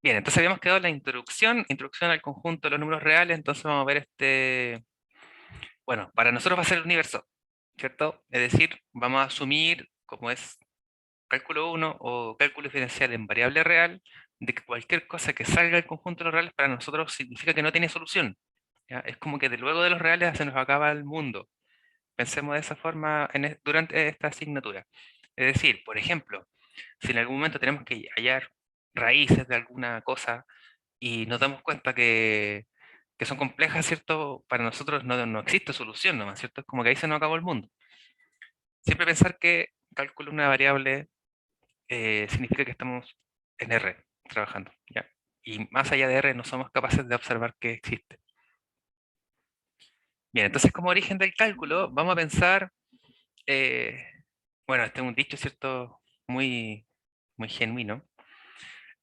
Bien, entonces habíamos quedado en la introducción al conjunto de los números reales, entonces vamos a ver bueno, para nosotros va a ser el universo, ¿cierto? Es decir, vamos a asumir, como es cálculo uno o cálculo diferencial en variable real, de que cualquier cosa que salga del conjunto de los reales para nosotros significa que no tiene solución. ¿Ya? Es como que de luego de los reales se nos acaba el mundo. Pensemos de esa forma durante esta asignatura. Es decir, por ejemplo, si en algún momento tenemos que hallar raíces de alguna cosa y nos damos cuenta que son complejas, ¿cierto? Para nosotros no existe solución nomás, ¿cierto? Es como que ahí se nos acabó el mundo. Siempre pensar que cálculo una variable significa que estamos en R trabajando, ¿ya? Y más allá de R no somos capaces de observar que existe. Bien, entonces como origen del cálculo vamos a pensar, eh, bueno, este es un dicho, ¿cierto? Muy, muy genuino.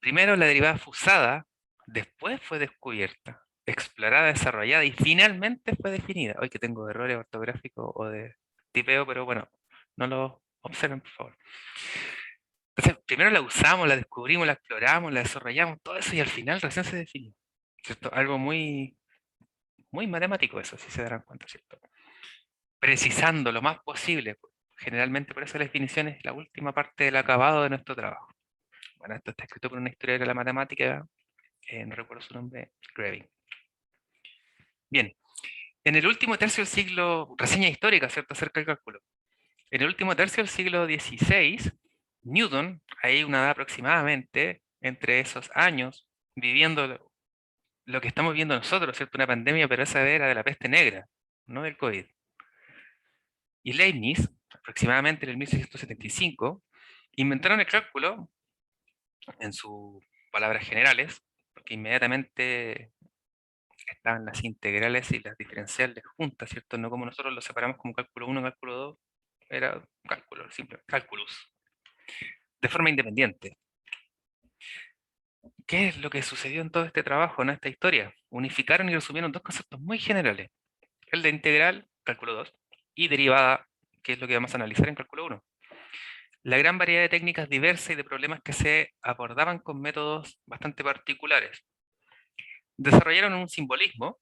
Primero la derivada fusada, después fue descubierta, explorada, desarrollada y finalmente fue definida. Hoy que tengo errores ortográficos o de tipeo, pero bueno, no lo observen, por favor. Entonces, primero la usamos, la descubrimos, la exploramos, la desarrollamos, todo eso y al final recién se definió. ¿Cierto? Algo muy, muy matemático eso, si se darán cuenta, ¿cierto? Precisando lo más posible. Generalmente por eso la definición es la última parte del acabado de nuestro trabajo. Bueno, esto está escrito por una historiadora de la matemática, no recuerdo su nombre, Grevin. Bien, en el último tercio del siglo, reseña histórica, ¿cierto?, acerca del cálculo. En el último tercio del siglo XVI, Newton, hay una edad aproximadamente entre esos años, viviendo lo que estamos viendo nosotros, ¿cierto? Una pandemia, pero esa era de la peste negra, no del COVID. Y Leibniz, aproximadamente en el 1675, inventaron el cálculo en sus palabras generales, porque inmediatamente estaban las integrales y las diferenciales juntas, ¿cierto? No como nosotros lo separamos como cálculo 1, cálculo 2, era cálculo, simple, cálculos, de forma independiente. ¿Qué es lo que sucedió en todo este trabajo, en esta historia? Unificaron y resumieron dos conceptos muy generales, el de integral, cálculo 2, y derivada, que es lo que vamos a analizar en cálculo 1. La gran variedad de técnicas diversas y de problemas que se abordaban con métodos bastante particulares. Desarrollaron un simbolismo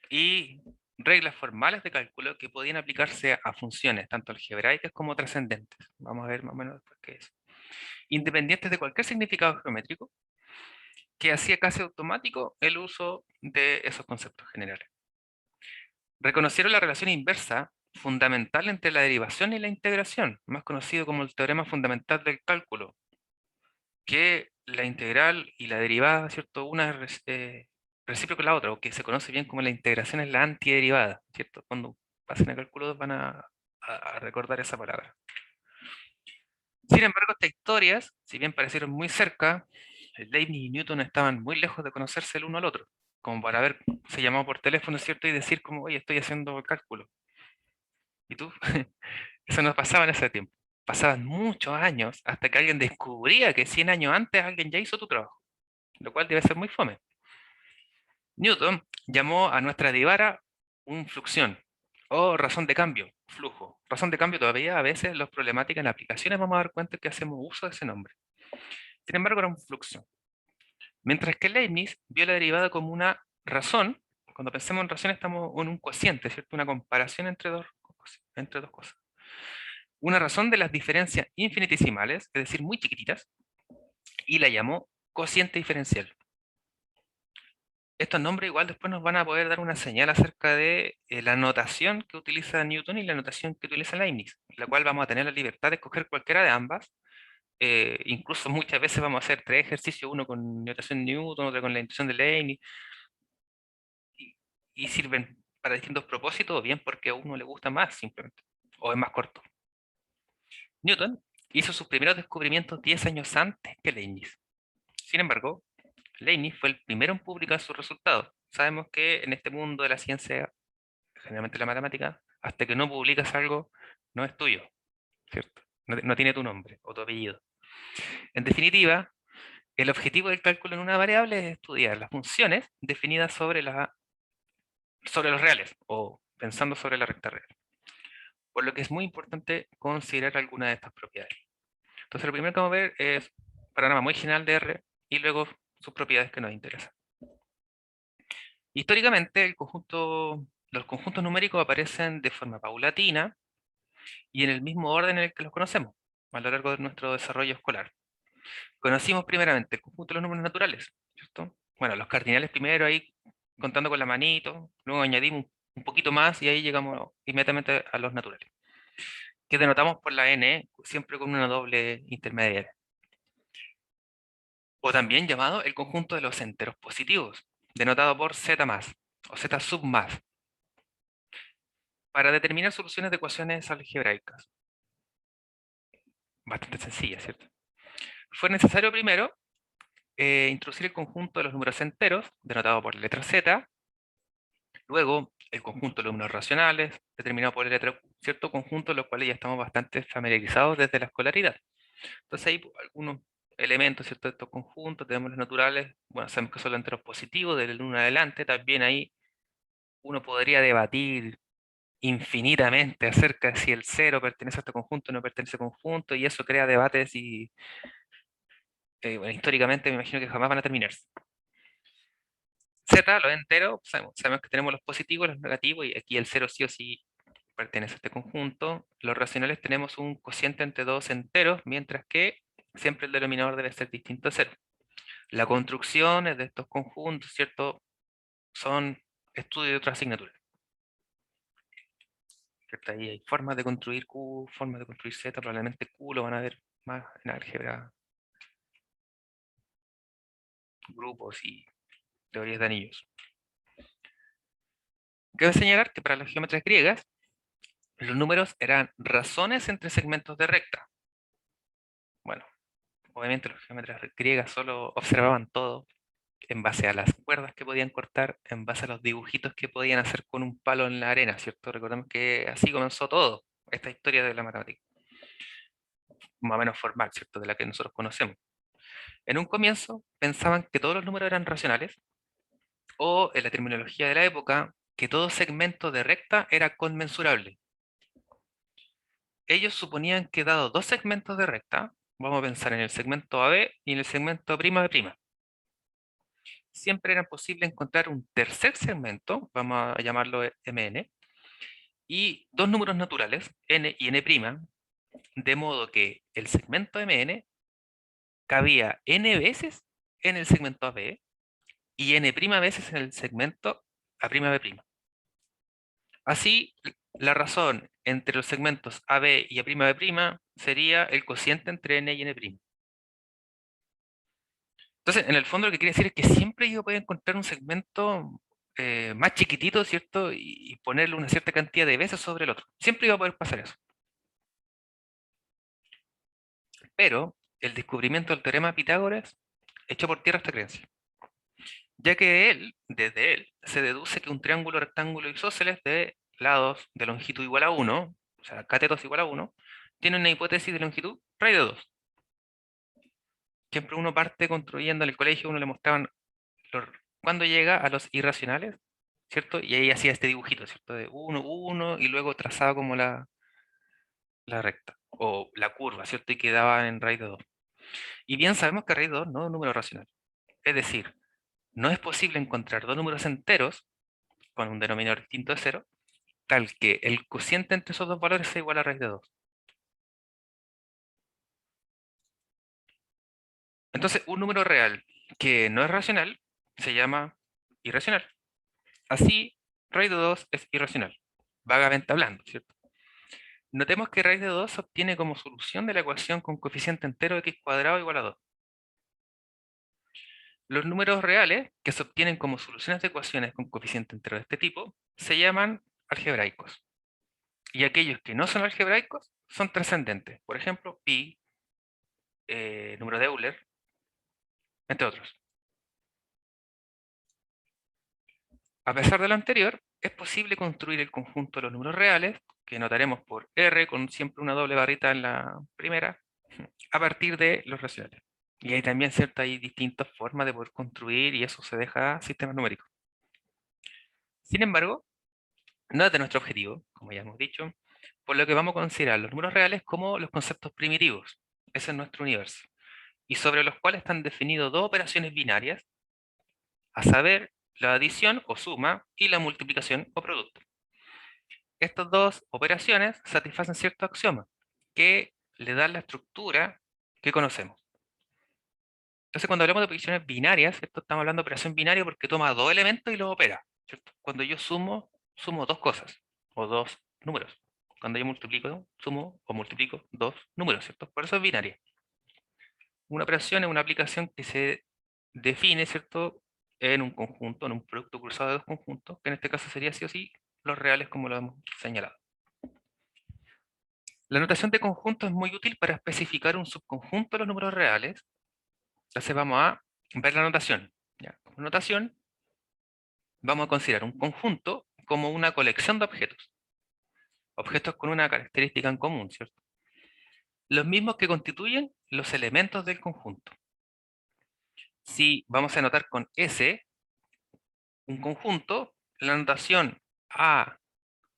y reglas formales de cálculo que podían aplicarse a funciones, tanto algebraicas como trascendentes. Vamos a ver más o menos después qué es. Independientes de cualquier significado geométrico, que hacía casi automático el uso de esos conceptos generales. Reconocieron la relación inversa fundamental entre la derivación y la integración, más conocido como el teorema fundamental del cálculo, que la integral y la derivada, ¿cierto? Una es recíproca a la otra, o que se conoce bien como la integración es la antiderivada, ¿cierto? Cuando pasen a cálculo 2 van a recordar esa palabra. Sin embargo, estas historias, si bien parecieron muy cerca, Leibniz y Newton estaban muy lejos de conocerse el uno al otro, como para se llamó por teléfono, ¿cierto? Y decir como, oye, estoy haciendo el cálculo. ¿Y tú? Eso no pasaba en ese tiempo. Pasaban muchos años hasta que alguien descubría que 100 años antes alguien ya hizo tu trabajo, lo cual debe ser muy fome. Newton llamó a nuestra divara un fluxión o razón de cambio, flujo. Razón de cambio todavía a veces los problemáticas en aplicaciones vamos a dar cuenta que hacemos uso de ese nombre. Sin embargo, era un fluxión. Mientras que Leibniz vio la derivada como una razón, cuando pensemos en razón estamos en un cociente, ¿cierto? Una comparación entre dos cosas. Una razón de las diferencias infinitesimales, es decir, muy chiquititas, y la llamó cociente diferencial. Estos nombres igual después nos van a poder dar una señal acerca de la notación que utiliza Newton y la notación que utiliza Leibniz, la cual vamos a tener la libertad de escoger cualquiera de ambas. Incluso muchas veces vamos a hacer tres ejercicios, uno con notación Newton, otro con la notación de Leibniz, y, y sirven para distintos propósitos, o bien porque a uno le gusta más simplemente, o es más corto. Newton hizo sus primeros descubrimientos 10 años antes que Leibniz. Sin embargo, Leibniz fue el primero en publicar sus resultados. Sabemos que en este mundo de la ciencia, generalmente la matemática, hasta que no publicas algo, no es tuyo, ¿cierto? No tiene tu nombre o tu apellido. En definitiva, el objetivo del cálculo en una variable es estudiar las funciones definidas sobre los reales o pensando sobre la recta real. Por lo que es muy importante considerar alguna de estas propiedades. Entonces, lo primero que vamos a ver es panorama muy general de R y luego sus propiedades que nos interesan. Históricamente, los conjuntos numéricos aparecen de forma paulatina y en el mismo orden en el que los conocemos a lo largo de nuestro desarrollo escolar. Conocimos primeramente el conjunto de los números naturales, ¿cierto? Bueno, los cardinales primero, ahí contando con la manito, luego añadimos un poquito más y ahí llegamos inmediatamente a los naturales, que denotamos por la n, siempre con una doble intermediaria. O también llamado el conjunto de los enteros positivos, denotado por z más, o z sub más, para determinar soluciones de ecuaciones algebraicas. Bastante sencilla, ¿cierto? Fue necesario primero introducir el conjunto de los números enteros, denotado por la letra z, luego el conjunto de los números racionales, determinado por la letra q, cierto conjunto de los cuales ya estamos bastante familiarizados desde la escolaridad. Entonces hay algunos elementos, ¿cierto? De estos conjuntos, tenemos los naturales, bueno, sabemos que son los enteros positivos, del 1 adelante, también ahí uno podría debatir infinitamente acerca de si el cero pertenece a este conjunto o no pertenece a este conjunto, y eso crea debates y bueno, históricamente me imagino que jamás van a terminarse. Z, los enteros, sabemos que tenemos los positivos, los negativos, y aquí el cero sí o sí pertenece a este conjunto. Los racionales tenemos un cociente entre dos enteros, mientras que siempre el denominador debe ser distinto a cero. Las construcciones de estos conjuntos, ¿cierto? Son estudio de otra asignatura. ¿Cierto? Ahí hay formas de construir Q, formas de construir Z, probablemente Q lo van a ver más en álgebra, grupos y teorías de anillos. Cabe señalar que para las geometrías griegas, los números eran razones entre segmentos de recta. Bueno, obviamente los geómetras griegas solo observaban todo en base a las cuerdas que podían cortar, en base a los dibujitos que podían hacer con un palo en la arena, ¿cierto? Recordemos que así comenzó todo, esta historia de la matemática, más o menos formal, ¿cierto? De la que nosotros conocemos. En un comienzo pensaban que todos los números eran racionales, o en la terminología de la época, que todo segmento de recta era conmensurable. Ellos suponían que dado dos segmentos de recta, vamos a pensar en el segmento AB y en el segmento prima de', siempre era posible encontrar un tercer segmento, vamos a llamarlo Mn, y dos números naturales, n y n', de modo que el segmento Mn cabía n veces en el segmento AB y n' veces en el segmento A'B'. Así, la razón entre los segmentos AB y A'B' sería el cociente entre n y n'. Entonces, en el fondo lo que quiere decir es que siempre yo voy a encontrar un segmento más chiquitito, ¿cierto? Y ponerle una cierta cantidad de veces sobre el otro. Siempre iba a poder pasar eso. Pero el descubrimiento del teorema de Pitágoras echó por tierra esta creencia, ya que desde él, se deduce que un triángulo rectángulo isósceles de lados de longitud igual a 1, o sea, catetos igual a 1, tiene una hipótesis de longitud raíz de 2. Siempre uno parte construyendo en el colegio, uno le mostraban cuando llega a los irracionales, ¿cierto? Y ahí hacía este dibujito, ¿cierto? De 1, 1, y luego trazaba como la recta, o la curva, ¿cierto? Y quedaba en raíz de 2. Y bien sabemos que raíz de 2 no es un número racional. Es decir, no es posible encontrar dos números enteros con un denominador distinto de 0, tal que el cociente entre esos dos valores sea igual a raíz de 2. Entonces, un número real que no es racional se llama irracional. Así, raíz de 2 es irracional, vagamente hablando, ¿cierto? Notemos que raíz de 2 se obtiene como solución de la ecuación con coeficiente entero x cuadrado igual a 2. Los números reales, que se obtienen como soluciones de ecuaciones con coeficiente entero de este tipo, se llaman algebraicos. Y aquellos que no son algebraicos son trascendentes. Por ejemplo, pi, número de Euler, entre otros. A pesar de lo anterior, es posible construir el conjunto de los números reales, que notaremos por R con siempre una doble barrita en la primera, a partir de los racionales. Y hay también hay distintas formas de poder construir y eso se deja a sistemas numéricos. Sin embargo, no es de nuestro objetivo, como ya hemos dicho, por lo que vamos a considerar los números reales como los conceptos primitivos. Ese es nuestro universo. y sobre los cuales están definidas dos operaciones binarias, a saber, la adición o suma y la multiplicación o producto. Estas dos operaciones satisfacen ciertos axiomas que le dan la estructura que conocemos. Entonces, cuando hablamos de operaciones binarias, ¿cierto? Estamos hablando de operación binaria porque toma dos elementos y los opera, ¿cierto? Cuando yo sumo, sumo dos cosas o dos números. Cuando yo multiplico, sumo o multiplico dos números, ¿cierto? Por eso es binaria. Una operación es una aplicación que se define, ¿cierto? En un conjunto, en un producto cruzado de dos conjuntos, que en este caso sería sí o sí los reales como lo hemos señalado. La notación de conjunto es muy útil para especificar un subconjunto de los números reales. Entonces vamos a ver la notación. ¿Ya? Como notación, vamos a considerar un conjunto como una colección de objetos. Objetos con una característica en común, ¿cierto? Los mismos que constituyen los elementos del conjunto. Si vamos a notar con S un conjunto, la notación A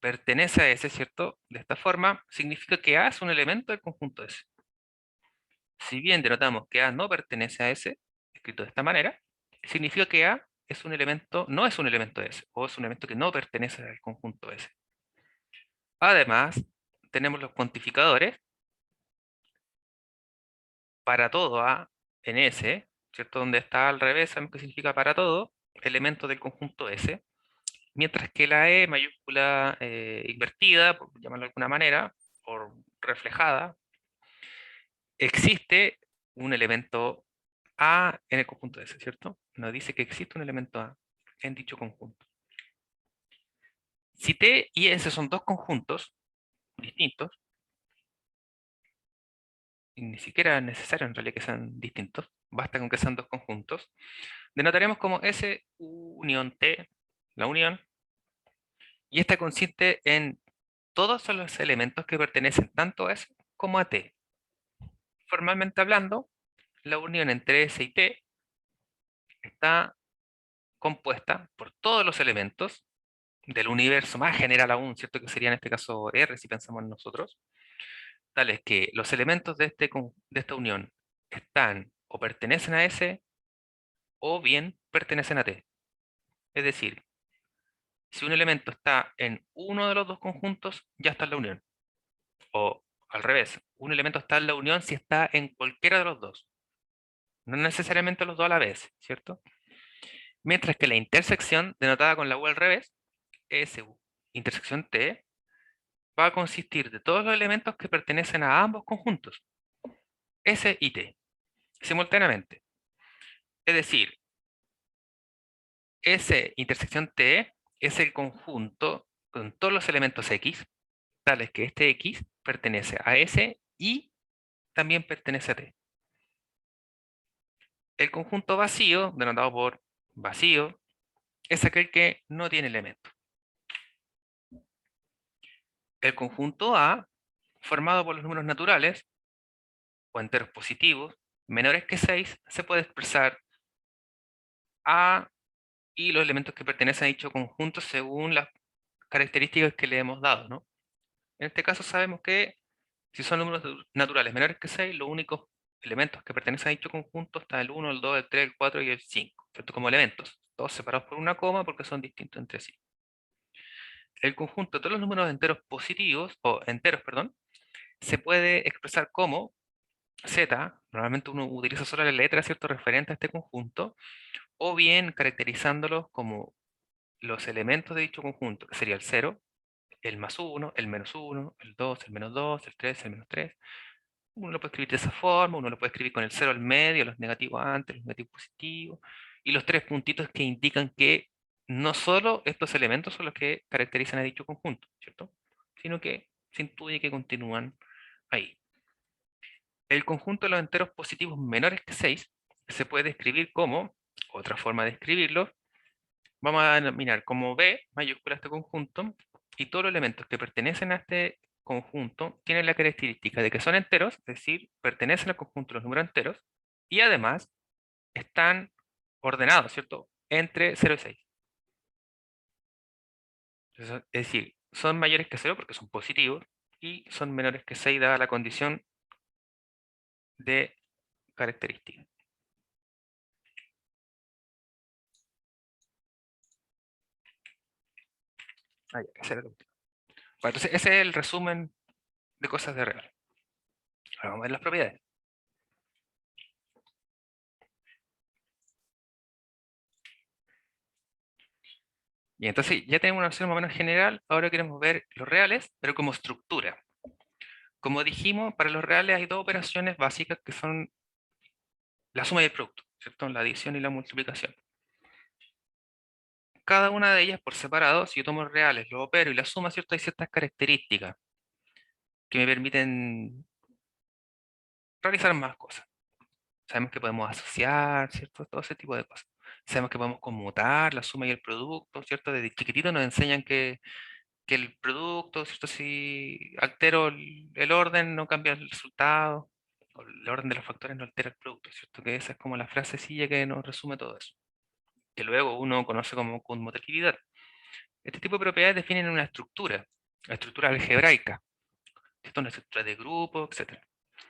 pertenece a S, ¿cierto? De esta forma, significa que A es un elemento del conjunto S. Si bien denotamos que A no pertenece a S, escrito de esta manera, significa que A es un elemento, no es un elemento de S, o es un elemento que no pertenece al conjunto S. Además, tenemos los cuantificadores para todo A en S, ¿cierto? Donde está al revés, sabemos que significa para todo, elemento del conjunto S, mientras que la E mayúscula invertida, por llamarlo de alguna manera, o reflejada, existe un elemento A en el conjunto S, ¿cierto? Nos dice que existe un elemento A en dicho conjunto. Si T y S son dos conjuntos distintos, y ni siquiera es necesario en realidad que sean distintos, basta con que sean dos conjuntos, denotaremos como S unión T, la unión, y esta consiste en todos los elementos que pertenecen tanto a S como a T. Formalmente hablando, la unión entre S y T está compuesta por todos los elementos del universo más general aún, ¿cierto? Que sería en este caso R, si pensamos en nosotros, tales que los elementos de esta unión están o pertenecen a S o bien pertenecen a T. Es decir, si un elemento está en uno de los dos conjuntos, ya está en la unión. O al revés, un elemento está en la unión si está en cualquiera de los dos. No necesariamente los dos a la vez, ¿cierto? Mientras que la intersección, denotada con la U al revés, SU, intersección T, va a consistir de todos los elementos que pertenecen a ambos conjuntos, S y T, simultáneamente. Es decir, S intersección T es el conjunto con todos los elementos X, tales que este X pertenece a S y también pertenece a T. El conjunto vacío, denotado por vacío, es aquel que no tiene elementos. El conjunto A, formado por los números naturales, o enteros positivos, menores que 6, se puede expresar A y los elementos que pertenecen a dicho conjunto según las características que le hemos dado, ¿no? En este caso sabemos que si son números naturales menores que 6, los únicos elementos que pertenecen a dicho conjunto están el 1, el 2, el 3, el 4 y el 5, ¿cierto? Como elementos, todos separados por una coma porque son distintos entre sí. El conjunto de todos los números enteros positivos, o enteros, perdón, se puede expresar como Z, normalmente uno utiliza solo la letra, ¿cierto?, referente a este conjunto, o bien caracterizándolos como los elementos de dicho conjunto, que sería el 0, el más 1, el menos 1, el 2, el menos 2, el 3, el menos 3. Uno lo puede escribir de esa forma, uno lo puede escribir con el 0 al medio, los negativos antes, los negativos positivos, y los tres puntitos que indican que no solo estos elementos son los que caracterizan a dicho conjunto, ¿cierto? Sino que se intuye que continúan ahí. El conjunto de los enteros positivos menores que 6 se puede escribir como, otra forma de escribirlo, vamos a denominar como B mayúscula este conjunto, y todos los elementos que pertenecen a este conjunto tienen la característica de que son enteros, es decir, pertenecen al conjunto de los números enteros, y además están ordenados, ¿cierto? Entre 0 y 6. Es decir, son mayores que 0 porque son positivos, y son menores que 6 dada la condición de característica. Ah, ya, ese era el último. Bueno, entonces ese es el resumen de cosas de real. Ahora vamos a ver las propiedades. Y entonces ya tenemos una noción más o menos general, ahora queremos ver los reales, pero como estructura. Como dijimos, para los reales hay dos operaciones básicas que son la suma y el producto, ¿cierto? La adición y la multiplicación. Cada una de ellas por separado, si yo tomo reales, los opero y la suma, ¿cierto? Hay ciertas características que me permiten realizar más cosas. Sabemos que podemos asociar, ¿cierto? Todo ese tipo de cosas. Sabemos que podemos conmutar la suma y el producto, ¿cierto? Desde chiquitito nos enseñan que el producto, ¿cierto? Si altero el orden, no cambia el resultado. O el orden de los factores no altera el producto, ¿cierto? Que esa es como la frasecilla que nos resume todo eso. Que luego uno conoce como conmutatividad. Este tipo de propiedades definen una estructura algebraica, ¿cierto? Una estructura de grupo, etc.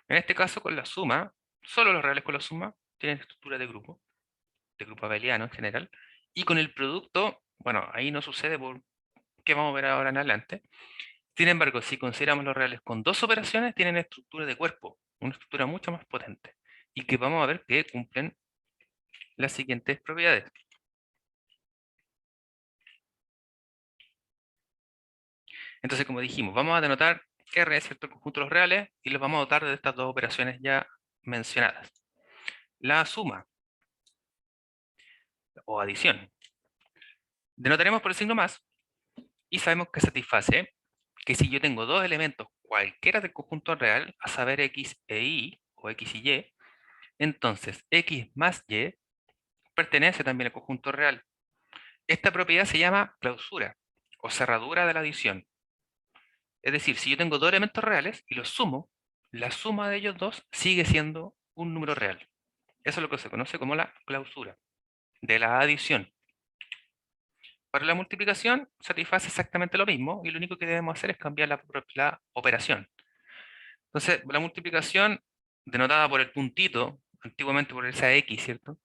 En este caso, con la suma, solo los reales con la suma tienen estructura de grupo abeliano en general, y con el producto, bueno, ahí no sucede por qué vamos a ver ahora en adelante. Sin embargo, si consideramos los reales con dos operaciones, tienen estructura de cuerpo, una estructura mucho más potente, y que vamos a ver que cumplen las siguientes propiedades. Entonces, como dijimos, vamos a denotar R, ¿cierto? El conjunto de los reales, y los vamos a dotar de estas dos operaciones ya mencionadas. La suma, o adición, denotaremos por el signo más, y sabemos que satisface que si yo tengo dos elementos cualquiera del conjunto real, a saber X e Y, o X y Y, entonces X más Y pertenece también al conjunto real. Esta propiedad se llama clausura, o cerradura de la adición. Es decir, si yo tengo dos elementos reales y los sumo, la suma de ellos dos sigue siendo un número real. Eso es lo que se conoce como la clausura de la adición. Para la multiplicación satisface exactamente lo mismo y lo único que debemos hacer es cambiar la operación. Entonces, la multiplicación, denotada por el puntito, antiguamente por esa X, ¿cierto?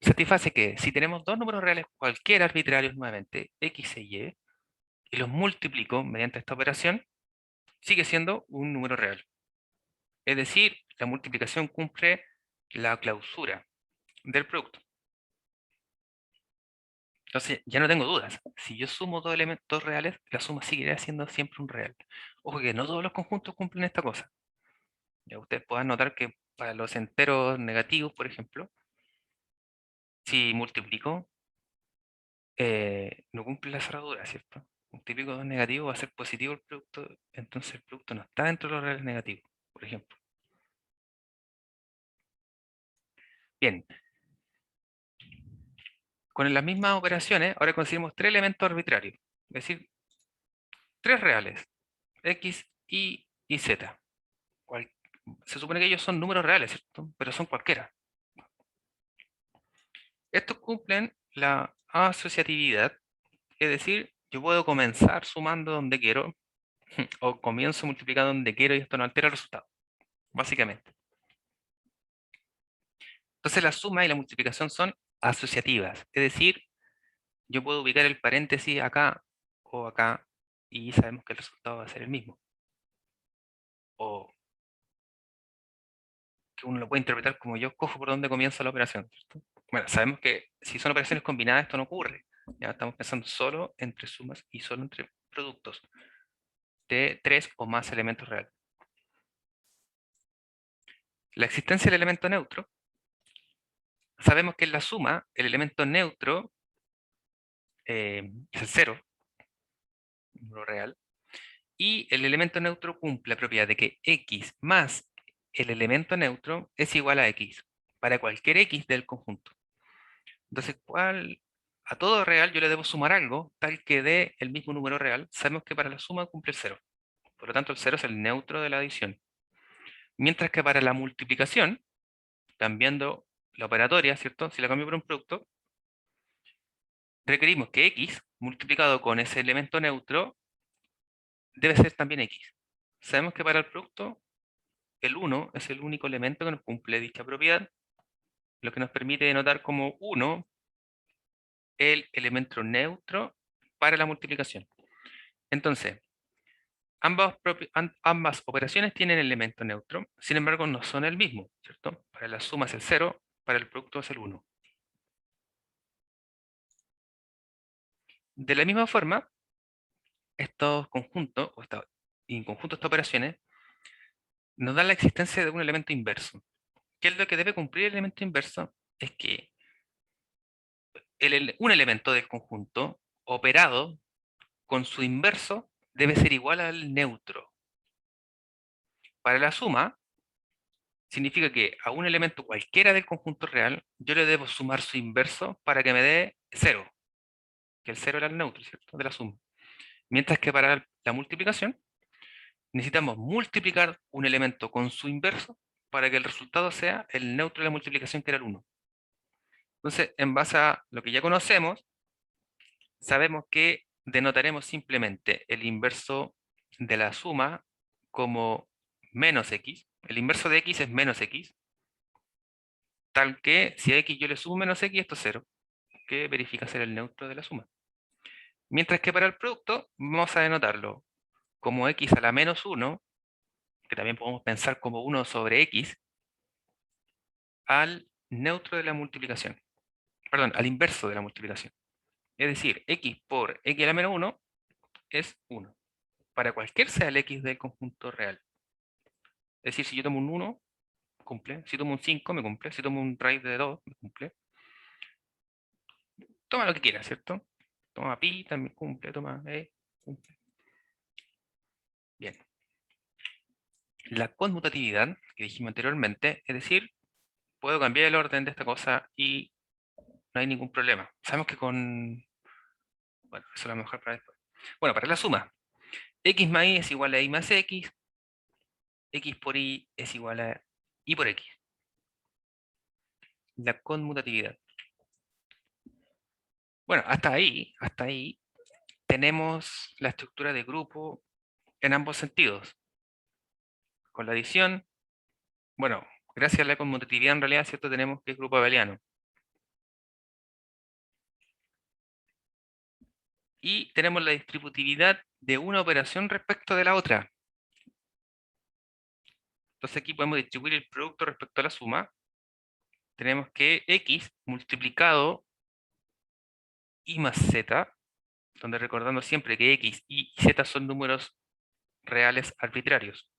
Satisface que si tenemos dos números reales cualquiera arbitrarios nuevamente, X e Y, y los multiplico mediante esta operación, sigue siendo un número real. Es decir, la multiplicación cumple la clausura del producto. Entonces, ya no tengo dudas. Si yo sumo dos elementos reales, la suma seguirá siendo siempre un real. Ojo que no todos los conjuntos cumplen esta cosa. Ya ustedes puedan notar que para los enteros negativos, por ejemplo, si multiplico, no cumple la cerradura, ¿cierto? Multiplico 2 negativo, va a ser positivo el producto, entonces el producto no está dentro de los reales negativos, por ejemplo. Bien, con las mismas operaciones, ahora conseguimos tres elementos arbitrarios, es decir, tres reales, X, Y Z. Cual- Se supone que ellos son números reales, ¿cierto? Pero son cualquiera. Estos cumplen la asociatividad, es decir, yo puedo comenzar sumando donde quiero, o comienzo multiplicando donde quiero y esto no altera el resultado, básicamente. Entonces la suma y la multiplicación son asociativas, es decir, yo puedo ubicar el paréntesis acá o acá y sabemos que el resultado va a ser el mismo. O que uno lo puede interpretar como yo cojo por donde comienza la operación, ¿cierto? Bueno, sabemos que si son operaciones combinadas esto no ocurre. Ya estamos pensando solo entre sumas y solo entre productos de tres o más elementos reales. La existencia del elemento neutro, sabemos que en la suma el elemento neutro es el cero, lo real, y el elemento neutro cumple la propiedad de que x más el elemento neutro es igual a x, para cualquier x del conjunto. Entonces, a todo real yo le debo sumar algo tal que dé el mismo número real. Sabemos que para la suma cumple el cero. Por lo tanto, el cero es el neutro de la adición. Mientras que para la multiplicación, cambiando la operatoria, ¿cierto? Si la cambio por un producto, requerimos que x multiplicado con ese elemento neutro debe ser también x. Sabemos que para el producto el 1 es el único elemento que nos cumple dicha propiedad, lo que nos permite denotar como 1 el elemento neutro para la multiplicación. Entonces, ambas operaciones tienen elemento neutro, sin embargo no son el mismo, ¿cierto? Para la suma es el 0, para el producto es el 1. De la misma forma, estos conjuntos, en conjunto estas operaciones, nos dan la existencia de un elemento inverso. ¿Qué es lo que debe cumplir el elemento inverso? Es que un elemento del conjunto operado con su inverso debe ser igual al neutro. Para la suma, significa que a un elemento cualquiera del conjunto real, yo le debo sumar su inverso para que me dé 0, que el 0 era el neutro, ¿cierto? De la suma. Mientras que para la multiplicación, necesitamos multiplicar un elemento con su inverso para que el resultado sea el neutro de la multiplicación, que era el 1. Entonces, en base a lo que ya conocemos, sabemos que denotaremos simplemente el inverso de la suma como menos x. El inverso de x es menos x, tal que si a x yo le sumo menos x, esto es 0, que verifica ser el neutro de la suma. Mientras que para el producto vamos a denotarlo como x a la menos 1, que también podemos pensar como 1 sobre x, al neutro de la multiplicación. Perdón, al inverso de la multiplicación. Es decir, x por x a la menos 1 es 1. Para cualquier sea el x del conjunto real. Es decir, si yo tomo un 1, cumple. Si tomo un 5, me cumple. Si tomo un raíz de 2, me cumple. Toma lo que quieras, ¿cierto? Toma pi, también cumple. Toma e, cumple. Bien. La conmutatividad, que dijimos anteriormente, es decir, puedo cambiar el orden de esta cosa y no hay ningún problema. Sabemos que con... Bueno, eso es lo mejor para después. Bueno, para la suma. X más y es igual a y más x. X por y es igual a y por x. La conmutatividad. Bueno, hasta ahí tenemos la estructura de grupo en ambos sentidos. Con la adición, bueno, gracias a la conmutatividad en realidad, ¿cierto? Tenemos que es grupo abeliano. Y tenemos la distributividad de una operación respecto de la otra. Entonces aquí podemos distribuir el producto respecto a la suma. Tenemos que x multiplicado y más z, donde recordando siempre que x, y z son números reales arbitrarios.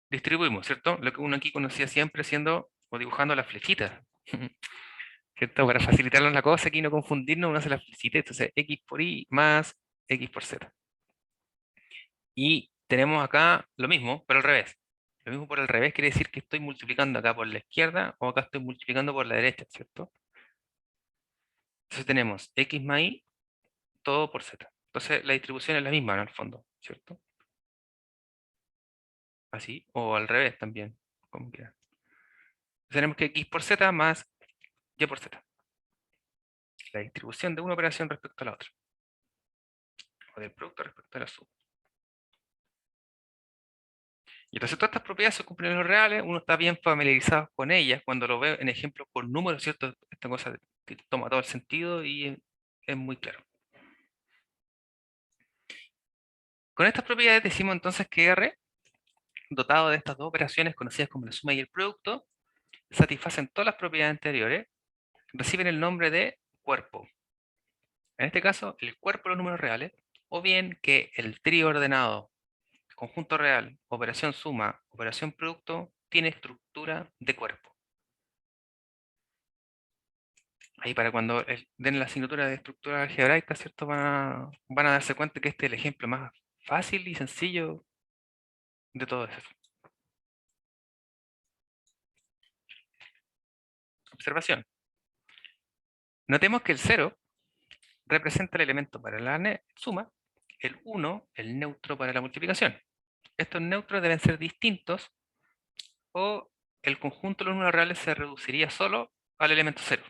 Distribuimos, ¿cierto? Lo que uno aquí conocía siempre siendo o dibujando las flechitas. ¿Cierto? Para facilitarnos la cosa aquí y no confundirnos, uno hace las flechitas. Entonces, x por y más x por z. Y tenemos acá lo mismo, pero al revés. Lo mismo por el revés quiere decir que estoy multiplicando acá por la izquierda o acá estoy multiplicando por la derecha, ¿cierto? Entonces tenemos x más y todo por z. Entonces la distribución es la misma en el fondo, ¿cierto? Así, o al revés también, como quieran. Tenemos que x por z más y por z. La distribución de una operación respecto a la otra. O del producto respecto a la suma. Y entonces todas estas propiedades se cumplen en los reales, uno está bien familiarizado con ellas, cuando lo ve en ejemplos con números, ¿cierto? Esta cosa toma todo el sentido y es muy claro. Con estas propiedades decimos entonces que R, dotado de estas dos operaciones conocidas como la suma y el producto, satisfacen todas las propiedades anteriores, reciben el nombre de cuerpo. En este caso, el cuerpo de los números reales, o bien que el trío ordenado, conjunto real, operación suma, operación producto, tiene estructura de cuerpo. Ahí para cuando den la asignatura de estructura algebraica, ¿cierto? Van a darse cuenta que este es el ejemplo más fácil y sencillo de todo eso. Observación. Notemos que el 0 representa el elemento para la suma, el 1 el neutro para la multiplicación. Estos neutros deben ser distintos o el conjunto de los números reales se reduciría solo al elemento 0.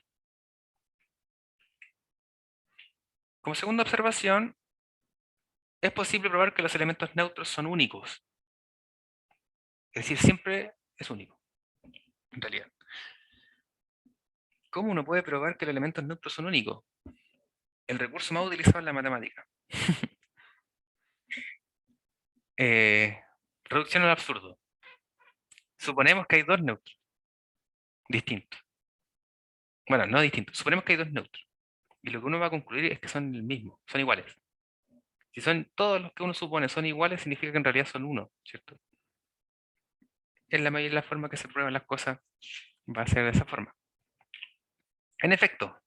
Como segunda observación, es posible probar que los elementos neutros son únicos. Es decir, siempre es único, en realidad. ¿Cómo uno puede probar que los elementos neutros son únicos? El recurso más utilizado en la matemática. Eh, reducción al absurdo. Suponemos que hay dos neutros distintos. Bueno, no distintos. Suponemos que hay dos neutros. Y lo que uno va a concluir es que son el mismo, son iguales. Si son todos los que uno supone son iguales, significa que en realidad son uno, ¿cierto? Es la mayoría de la forma que se prueban las cosas, va a ser de esa forma. En efecto,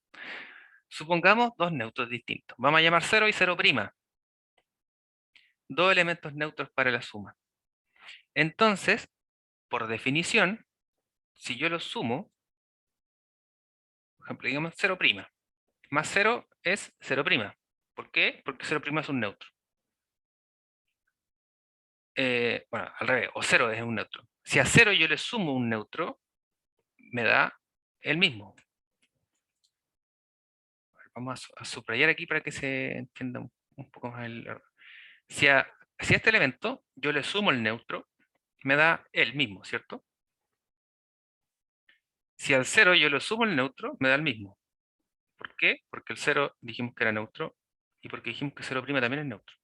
supongamos dos neutros distintos. Vamos a llamar 0 y 0'. Dos elementos neutros para la suma. Entonces, por definición, si yo los sumo, por ejemplo, digamos 0', más 0 es 0'. ¿Por qué? Porque 0' es un neutro. Bueno, al revés, o 0 es un neutro. Si a 0 yo le sumo un neutro, me da el mismo. Vamos a subrayar aquí para que se entienda un poco más el... Si a este elemento yo le sumo el neutro, me da el mismo, ¿cierto? Si al 0 yo le sumo el neutro, me da el mismo. ¿Por qué? Porque el 0 dijimos que era neutro y porque dijimos que 0' también es neutro.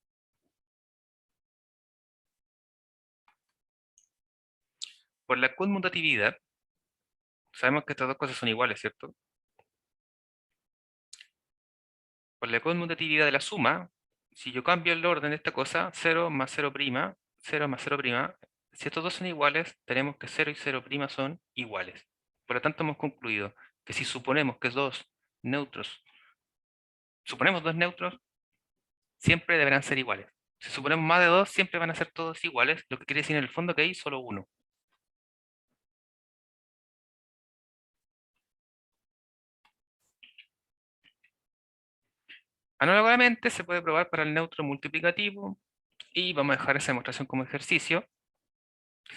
Por la conmutatividad, sabemos que estas dos cosas son iguales, ¿cierto? Por la conmutatividad de la suma, si yo cambio el orden de esta cosa, 0 más 0', 0 más 0', si estos dos son iguales, tenemos que 0 y 0' son iguales. Por lo tanto, hemos concluido que si suponemos que dos neutros, siempre deberán ser iguales. Si suponemos más de dos, siempre van a ser todos iguales, lo que quiere decir en el fondo que hay solo uno. Análogamente, se puede probar para el neutro multiplicativo y vamos a dejar esa demostración como ejercicio.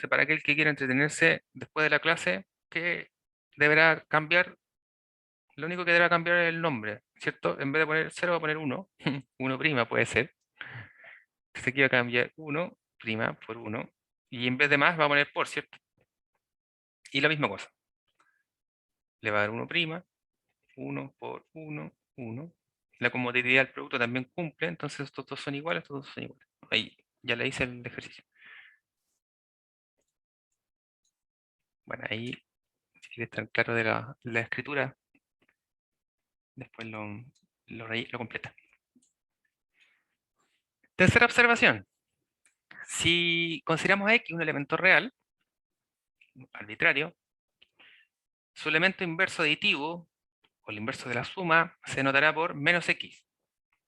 Para aquel que quiera entretenerse después de la clase, que deberá cambiar, lo único que deberá cambiar es el nombre, ¿cierto? En vez de poner 0 va a poner 1, 1' puede ser. Entonces aquí va a cambiar 1' por 1, y en vez de más va a poner por, ¿cierto? Y la misma cosa. Le va a dar 1', 1 por 1, 1. La comodidad del producto también cumple, entonces estos dos son iguales, estos dos son iguales. Ahí, ya le hice el ejercicio. Bueno, ahí, si quiere estar claro de la escritura, después lo completa. Tercera observación. Si consideramos a X un elemento real, arbitrario, su elemento inverso aditivo, o el inverso de la suma, se notará por menos X.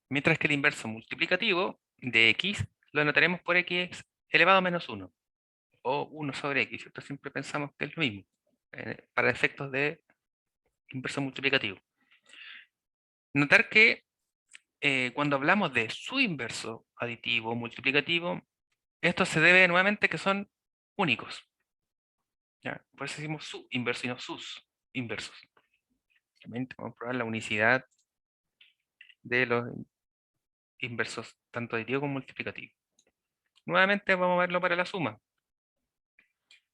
Mientras que el inverso multiplicativo de X lo anotaremos por X elevado a menos 1. O 1 sobre X, ¿cierto? Siempre pensamos que es lo mismo, para efectos de inverso multiplicativo. Notar que cuando hablamos de su inverso aditivo o multiplicativo, esto se debe nuevamente que son únicos. ¿Ya? Por eso decimos su inverso y no sus inversos. También vamos a probar la unicidad de los inversos, tanto aditivo como multiplicativo. Nuevamente vamos a verlo para la suma.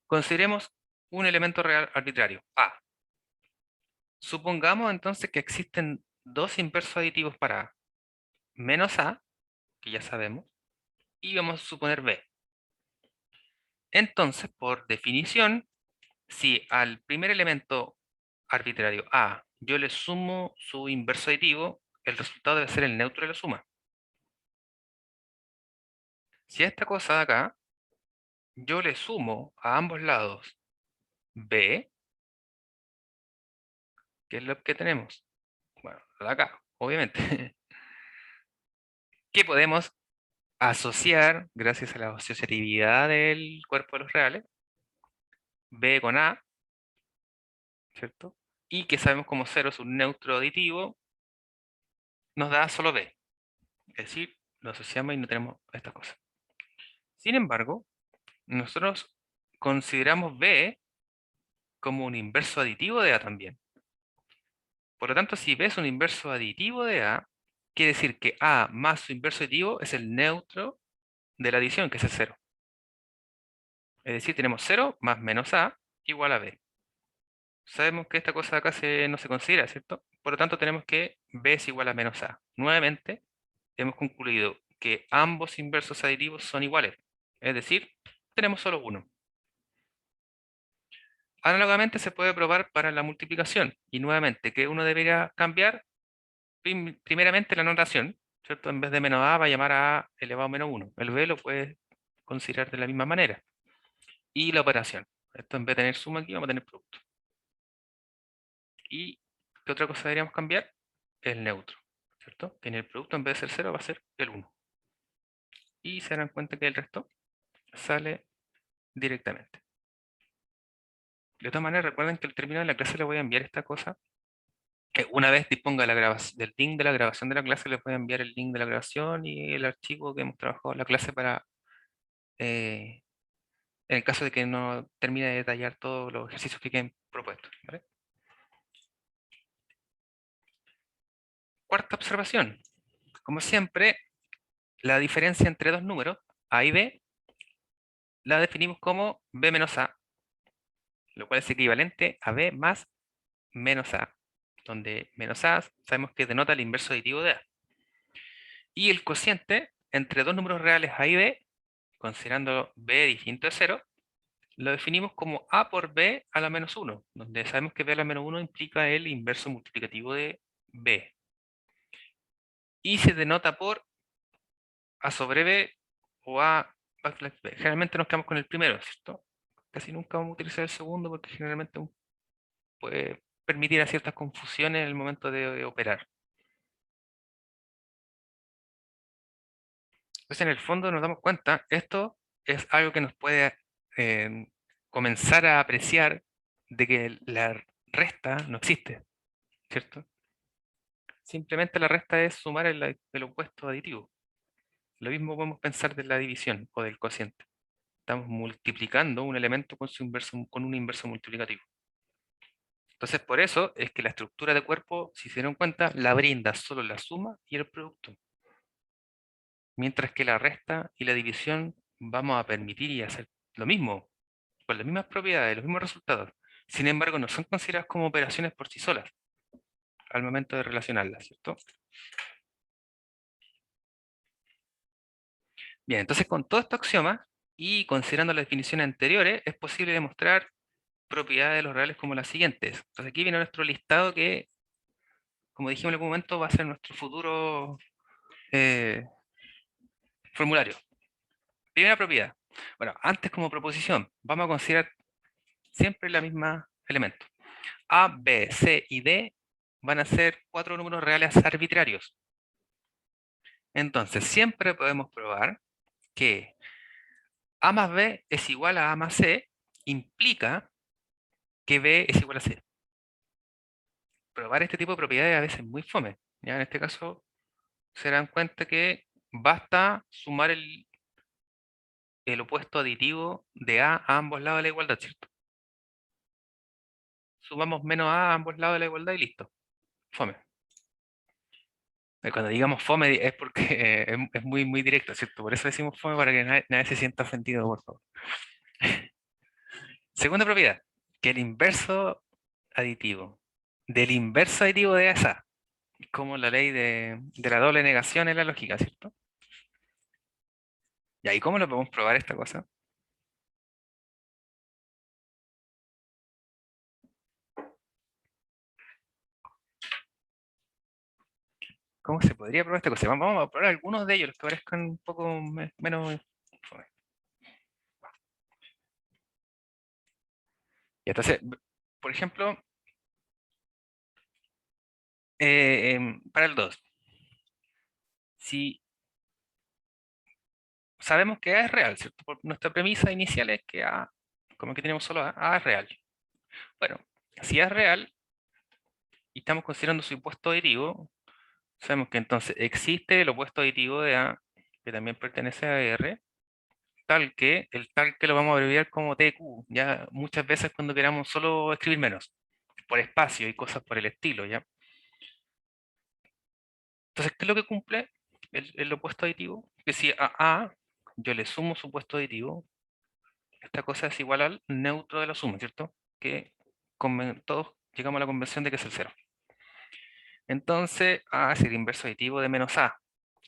Consideremos un elemento real arbitrario, A. Supongamos entonces que existen dos inversos aditivos para A, menos A, que ya sabemos, y vamos a suponer B. Entonces, por definición, si al primer elemento arbitrario A yo le sumo su inverso aditivo, el resultado debe ser el neutro de la suma. Si a esta cosa de acá yo le sumo a ambos lados B, ¿qué es lo que tenemos? Bueno, lo de acá, obviamente. ¿Qué podemos asociar gracias a la asociatividad del cuerpo de los reales? B con A, ¿cierto? Y que sabemos como 0 es un neutro aditivo, nos da solo B. Es decir, lo asociamos y no tenemos estas cosas. Sin embargo, nosotros consideramos B como un inverso aditivo de A también. Por lo tanto, si B es un inverso aditivo de A, quiere decir que A más su inverso aditivo es el neutro de la adición, que es el 0. Es decir, tenemos 0 más menos a igual a b. Sabemos que esta cosa de acá no se considera, ¿cierto? Por lo tanto, tenemos que b es igual a menos a. Nuevamente, hemos concluido que ambos inversos aditivos son iguales. Es decir, tenemos solo uno. Análogamente se puede probar para la multiplicación. Y nuevamente, que uno debería cambiar primeramente la notación, ¿cierto? En vez de menos a va a llamar a a elevado a menos 1. El b lo puedes considerar de la misma manera. Y la operación. Esto en vez de tener suma aquí, vamos a tener producto. ¿Y qué otra cosa deberíamos cambiar? El neutro, ¿cierto? Que en el producto en vez de ser 0 va a ser el 1. Y se darán cuenta que el resto sale directamente. De todas maneras, recuerden que al terminar de la clase les voy a enviar esta cosa. Una vez disponga del link de la grabación de la clase, les voy a enviar el link de la grabación y el archivo que hemos trabajado en la clase para, en el caso de que no termine de detallar todos los ejercicios que queden propuestos. ¿Vale? Cuarta observación. Como siempre, la diferencia entre dos números, A y B, la definimos como B menos A, lo cual es equivalente a B más menos A, donde menos A sabemos que denota el inverso aditivo de A. Y el cociente entre dos números reales A y B, considerando B distinto de 0, lo definimos como A por B a la menos 1, donde sabemos que B a la menos 1 implica el inverso multiplicativo de B. Y se denota por A sobre B o A backslash B. Generalmente nos quedamos con el primero, ¿cierto? Casi nunca vamos a utilizar el segundo porque generalmente puede permitir a ciertas confusiones en el momento de operar. Entonces, en el fondo nos damos cuenta, esto es algo que nos puede eh, comenzar a apreciar de que la resta no existe, ¿cierto? Simplemente la resta es sumar el opuesto aditivo. Lo mismo podemos pensar de la división o del cociente. Estamos multiplicando un elemento con con un inverso multiplicativo. Entonces, por eso es que la estructura de cuerpo, si se dieron cuenta, la brinda solo la suma y el producto. Mientras que la resta y la división vamos a permitir y hacer lo mismo, con las mismas propiedades, los mismos resultados. Sin embargo, no son consideradas como operaciones por sí solas al momento de relacionarlas, ¿cierto? Bien, entonces con todo este axioma y considerando las definiciones anteriores, es posible demostrar propiedades de los reales como las siguientes. Entonces aquí viene nuestro listado que, como dijimos en algún momento, va a ser nuestro futuro eh, formulario. Primera propiedad. Bueno, antes como proposición, vamos a considerar siempre la misma elemento. A, B, C y D van a ser cuatro números reales arbitrarios. Entonces, siempre podemos probar que A más B es igual a más C, implica que B es igual a C. Probar este tipo de propiedades a veces es muy fome. ¿Ya? En este caso, se dan cuenta que basta sumar el opuesto aditivo de A ambos lados de la igualdad, ¿cierto? Sumamos menos A ambos lados de la igualdad y listo. Fome. Cuando digamos fome es porque es muy, muy directo, ¿cierto? Por eso decimos fome para que nadie se sienta ofendido, por favor. Segunda propiedad, que el inverso aditivo del inverso aditivo de esa, como la ley de la doble negación en la lógica, ¿cierto? ¿Y ahí cómo lo podemos probar esta cosa? ¿Cómo se podría probar esta cosa? Vamos a probar algunos de ellos, los que parezcan un poco menos fome. Y entonces, por ejemplo, para el 2, si sabemos que A es real, ¿cierto? Nuestra premisa inicial es que A, como que tenemos solo A es real. Bueno, si A es real y estamos considerando su opuesto aditivo, sabemos que entonces existe el opuesto aditivo de A, que también pertenece a R, tal que lo vamos a abreviar como TQ, ya muchas veces cuando queramos solo escribir menos, por espacio y cosas por el estilo, ¿ya? Entonces, ¿qué es lo que cumple el opuesto aditivo? Que si a A yo le sumo su opuesto aditivo, esta cosa es igual al neutro de la suma, ¿cierto? Que todos llegamos a la convención de que es el cero. Entonces, A es el inverso aditivo de menos A,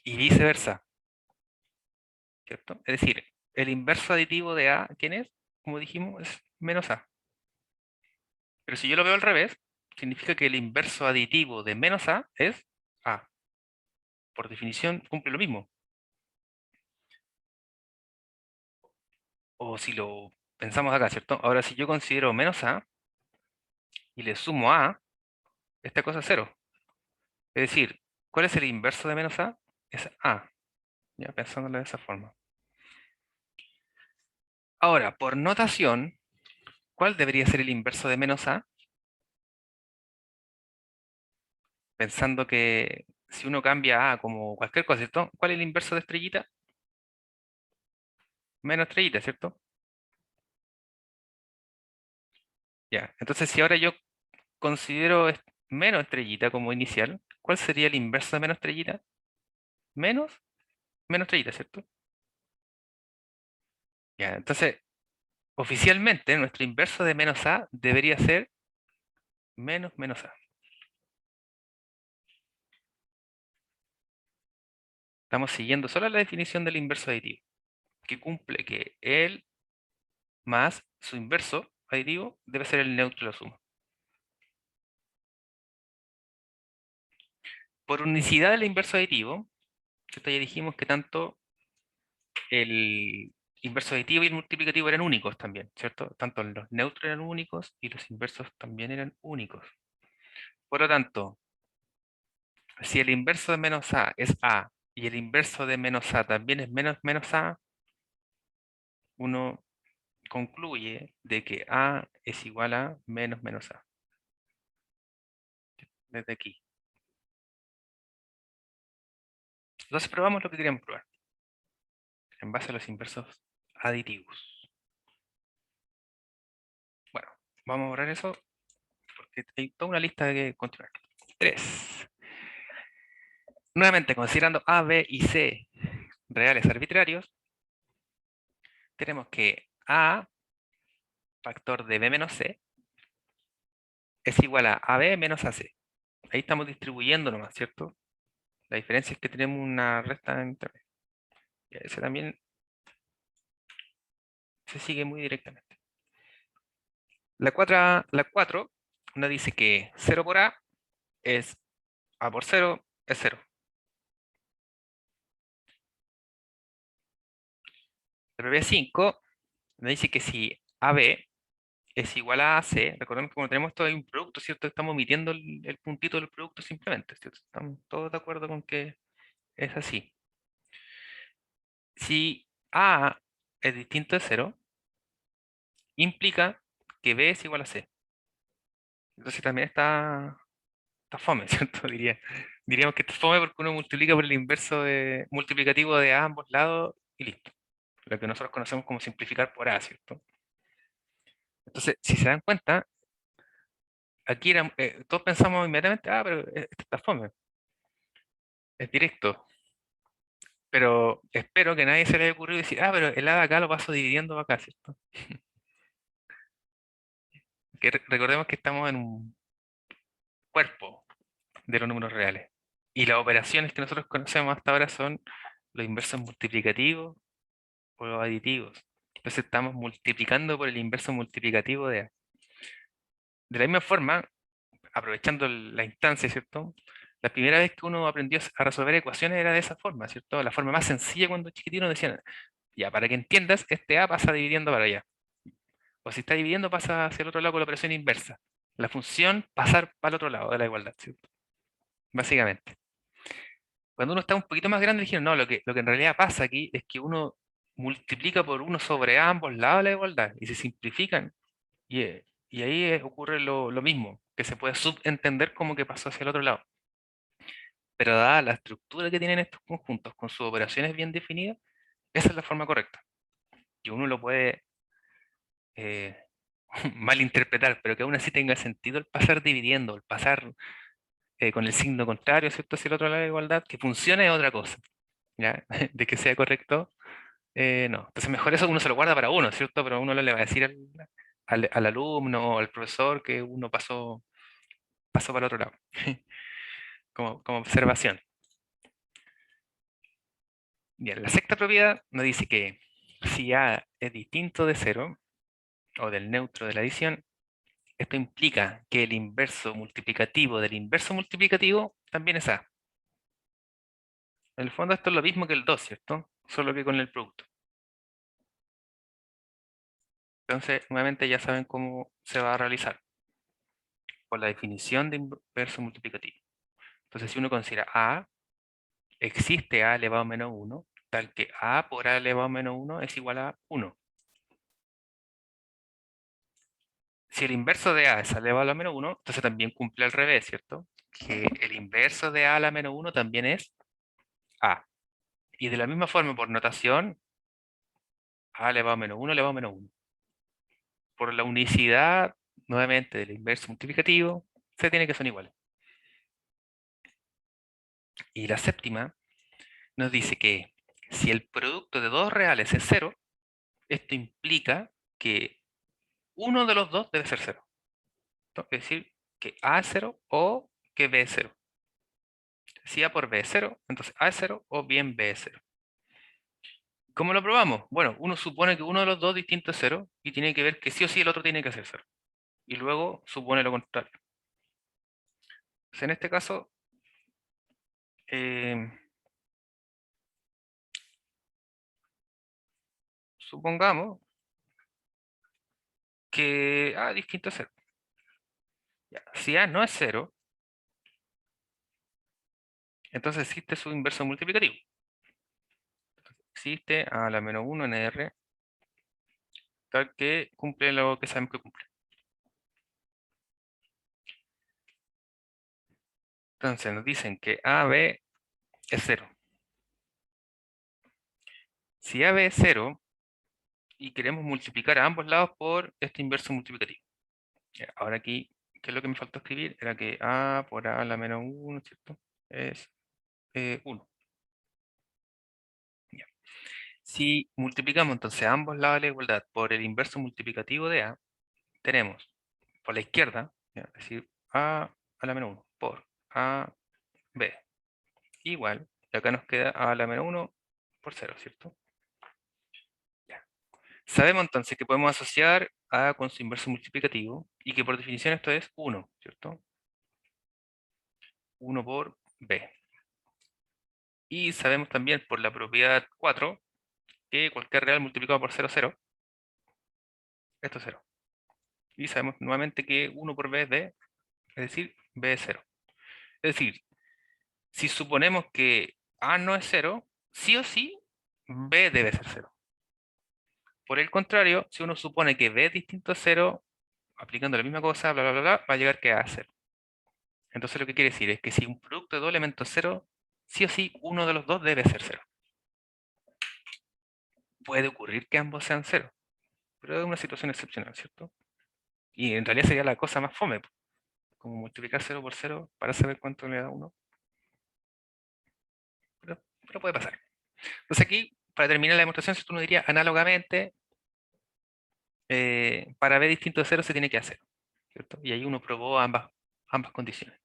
y viceversa, ¿cierto? Es decir, el inverso aditivo de A, ¿quién es? Como dijimos, es menos A. Pero si yo lo veo al revés, significa que el inverso aditivo de menos A es A. Por definición, cumple lo mismo. O si lo pensamos acá, ¿cierto? Ahora, si yo considero menos A y le sumo A, esta cosa es cero. Es decir, ¿cuál es el inverso de menos A? Es A. Ya pensándolo de esa forma. Ahora, por notación, ¿cuál debería ser el inverso de menos A? Pensando que si uno cambia A como cualquier cosa, ¿cierto? ¿Cuál es el inverso de estrellita? Menos estrellita, ¿cierto? Ya. Entonces, si ahora yo considero menos estrellita como inicial, ¿cuál sería el inverso de menos estrellita? Menos, menos estrellita, ¿cierto? Ya. Entonces, oficialmente, nuestro inverso de menos A debería ser menos menos A. Estamos siguiendo solo la definición del inverso aditivo, que cumple que él más su inverso aditivo debe ser el neutro de la suma. Por unicidad del inverso aditivo, ¿cierto? Ya dijimos que tanto el inverso aditivo y el multiplicativo eran únicos también, ¿cierto? Tanto los neutros eran únicos y los inversos también eran únicos. Por lo tanto, si el inverso de menos A es A y el inverso de menos A también es menos menos A, uno concluye de que A es igual a menos menos A. Desde aquí. Entonces probamos lo que queríamos probar, en base a los inversos aditivos. Bueno, vamos a borrar eso porque hay toda una lista que continuar. 3. Nuevamente, considerando A, B y C reales arbitrarios, tenemos que A factor de B menos C es igual a AB menos AC. Ahí estamos distribuyendo nomás, ¿cierto? La diferencia es que tenemos una resta entre medio. Y ese también se sigue muy directamente. La 4 nos dice que 0 por A es A por 0 es 0. La propiedad 5 nos dice que si AB es igual a AC, recordemos que como tenemos todo hay un producto, ¿cierto? Estamos omitiendo el puntito del producto simplemente, ¿cierto? Estamos todos de acuerdo con que es así. Si A es distinto de 0, implica que B es igual a C. Entonces también está fome, ¿cierto? Diríamos que está fome porque uno multiplica por el inverso multiplicativo de A ambos lados y listo. Lo que nosotros conocemos como simplificar por A, ¿cierto? Entonces, si se dan cuenta, aquí todos pensamos inmediatamente, pero esto está fome, es directo. Pero espero que nadie se le haya ocurrido decir, pero el A de acá lo paso dividiendo acá, ¿cierto? Que recordemos que estamos en un cuerpo de los números reales. Y las operaciones que nosotros conocemos hasta ahora son los inversos multiplicativos o los aditivos. Entonces estamos multiplicando por el inverso multiplicativo de A. De la misma forma, aprovechando la instancia, ¿cierto? La primera vez que uno aprendió a resolver ecuaciones era de esa forma, ¿cierto? La forma más sencilla cuando chiquitino decían, ya, para que entiendas, este A pasa dividiendo para allá. O si está dividiendo, pasa hacia el otro lado con la operación inversa. La función pasar para el otro lado de la igualdad, ¿cierto? Básicamente. Cuando uno está un poquito más grande, dijeron, no, lo que en realidad pasa aquí es que uno multiplica por uno sobre ambos lados de la igualdad y se simplifican. Y ahí ocurre lo mismo, que se puede subentender como que pasó hacia el otro lado. Pero dada la estructura que tienen estos conjuntos con sus operaciones bien definidas, esa es la forma correcta. Y uno lo puede eh, malinterpretar, pero que aún así tenga sentido el pasar dividiendo, el pasar con el signo contrario, ¿cierto? Hacia el otro lado de la igualdad, que funcione es otra cosa, ¿ya? De que sea correcto, No, entonces mejor eso uno se lo guarda para uno, ¿cierto? Pero uno no le va a decir al alumno o al profesor que uno pasó para el otro lado, como observación. Bien, la sexta propiedad nos dice que si A es distinto de cero, o del neutro de la adición, esto implica que el inverso multiplicativo del inverso multiplicativo también es A. En el fondo esto es lo mismo que el 2, ¿cierto? Solo que con el producto. Entonces, nuevamente ya saben cómo se va a realizar. Por la definición de inverso multiplicativo. Entonces, si uno considera A, existe A elevado a menos 1, tal que A por A elevado a menos 1 es igual a 1. Si el inverso de A es A elevado a la menos 1, entonces también cumple al revés, ¿cierto? Que el inverso de A a la menos 1 también es A. Y de la misma forma, por notación, A elevado a menos 1 elevado a menos 1. Por la unicidad, nuevamente, del inverso multiplicativo, se tiene que son iguales. Y la séptima nos dice que si el producto de dos reales es cero, esto implica que uno de los dos debe ser cero. Es decir, que A es cero o que B es cero. Si A por B es cero, entonces A es cero o bien B es cero. ¿Cómo lo probamos? Bueno, uno supone que uno de los dos distintos es cero y tiene que ver que sí o sí el otro tiene que ser cero. Y luego supone lo contrario. Entonces, en este caso, eh, supongamos que A distinto es cero. Ya, si A no es cero, entonces existe su inverso multiplicativo. Existe a la menos 1 en R, tal que cumple lo que sabemos que cumple. Entonces nos dicen que AB es cero. Si AB es cero y queremos multiplicar a ambos lados por este inverso multiplicativo. Ya, ahora aquí, ¿qué es lo que me faltó escribir? Era que A por A a la menos 1, ¿cierto? Es 1. Ya. Si multiplicamos entonces a ambos lados de la igualdad por el inverso multiplicativo de A, tenemos por la izquierda, ya, es decir, A a la menos 1 por A, B, igual, y acá nos queda A a la menos 1 por 0, ¿cierto? Ya. Sabemos entonces que podemos asociar A con su inverso multiplicativo y que por definición esto es 1, ¿cierto? 1 por B. Y sabemos también por la propiedad 4 que cualquier real multiplicado por 0, 0, esto es 0. Y sabemos nuevamente que 1 por B es B, es decir, B es 0. Es decir, si suponemos que A no es 0, sí o sí, B debe ser 0. Por el contrario, si uno supone que B es distinto a 0, aplicando la misma cosa, bla, bla, bla, bla, va a llegar que A es 0. Entonces lo que quiere decir es que si un producto de dos elementos es 0, sí o sí, uno de los dos debe ser 0. Puede ocurrir que ambos sean 0, pero es una situación excepcional, ¿cierto? Y en realidad sería la cosa más fome, como multiplicar 0 por 0 para saber cuánto le da 1. Pero puede pasar. Entonces aquí, para terminar la demostración, si uno diría análogamente, para B distinto de 0 se tiene que hacer, ¿cierto? Y ahí uno probó ambas condiciones.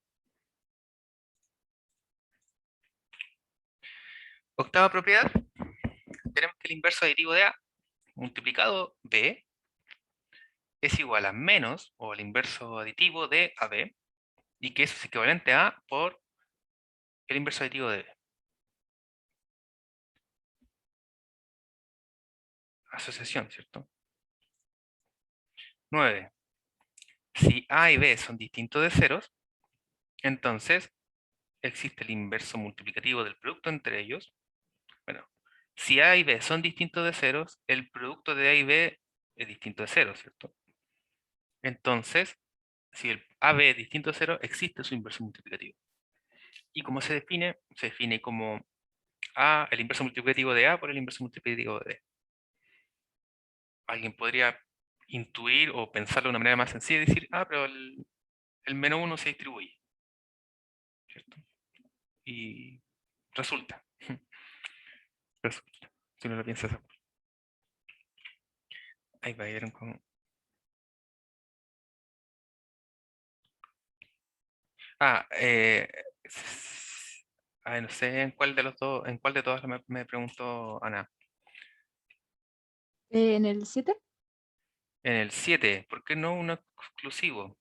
Octava propiedad, tenemos que el inverso aditivo de A multiplicado B es igual a menos, o el inverso aditivo de AB, y que eso es equivalente a por el inverso aditivo de B. Asociación, ¿cierto? 9. Si A y B son distintos de ceros, entonces existe el inverso multiplicativo del producto entre ellos. Bueno, si A y B son distintos de ceros, el producto de A y B es distinto de cero, ¿cierto? Entonces, si el AB es distinto de cero, existe su inverso multiplicativo. ¿Y cómo se define? Se define como A, el inverso multiplicativo de A por el inverso multiplicativo de B. Alguien podría intuir o pensarlo de una manera más sencilla y decir, pero el menos 1 se distribuye, ¿cierto? Y resulta, resulta, si uno lo piensa así. Ahí va, vieron como... Ah, no sé en cuál de los dos, en cuál de todas me preguntó Ana. En el 7. En el 7, ¿por qué no uno exclusivo?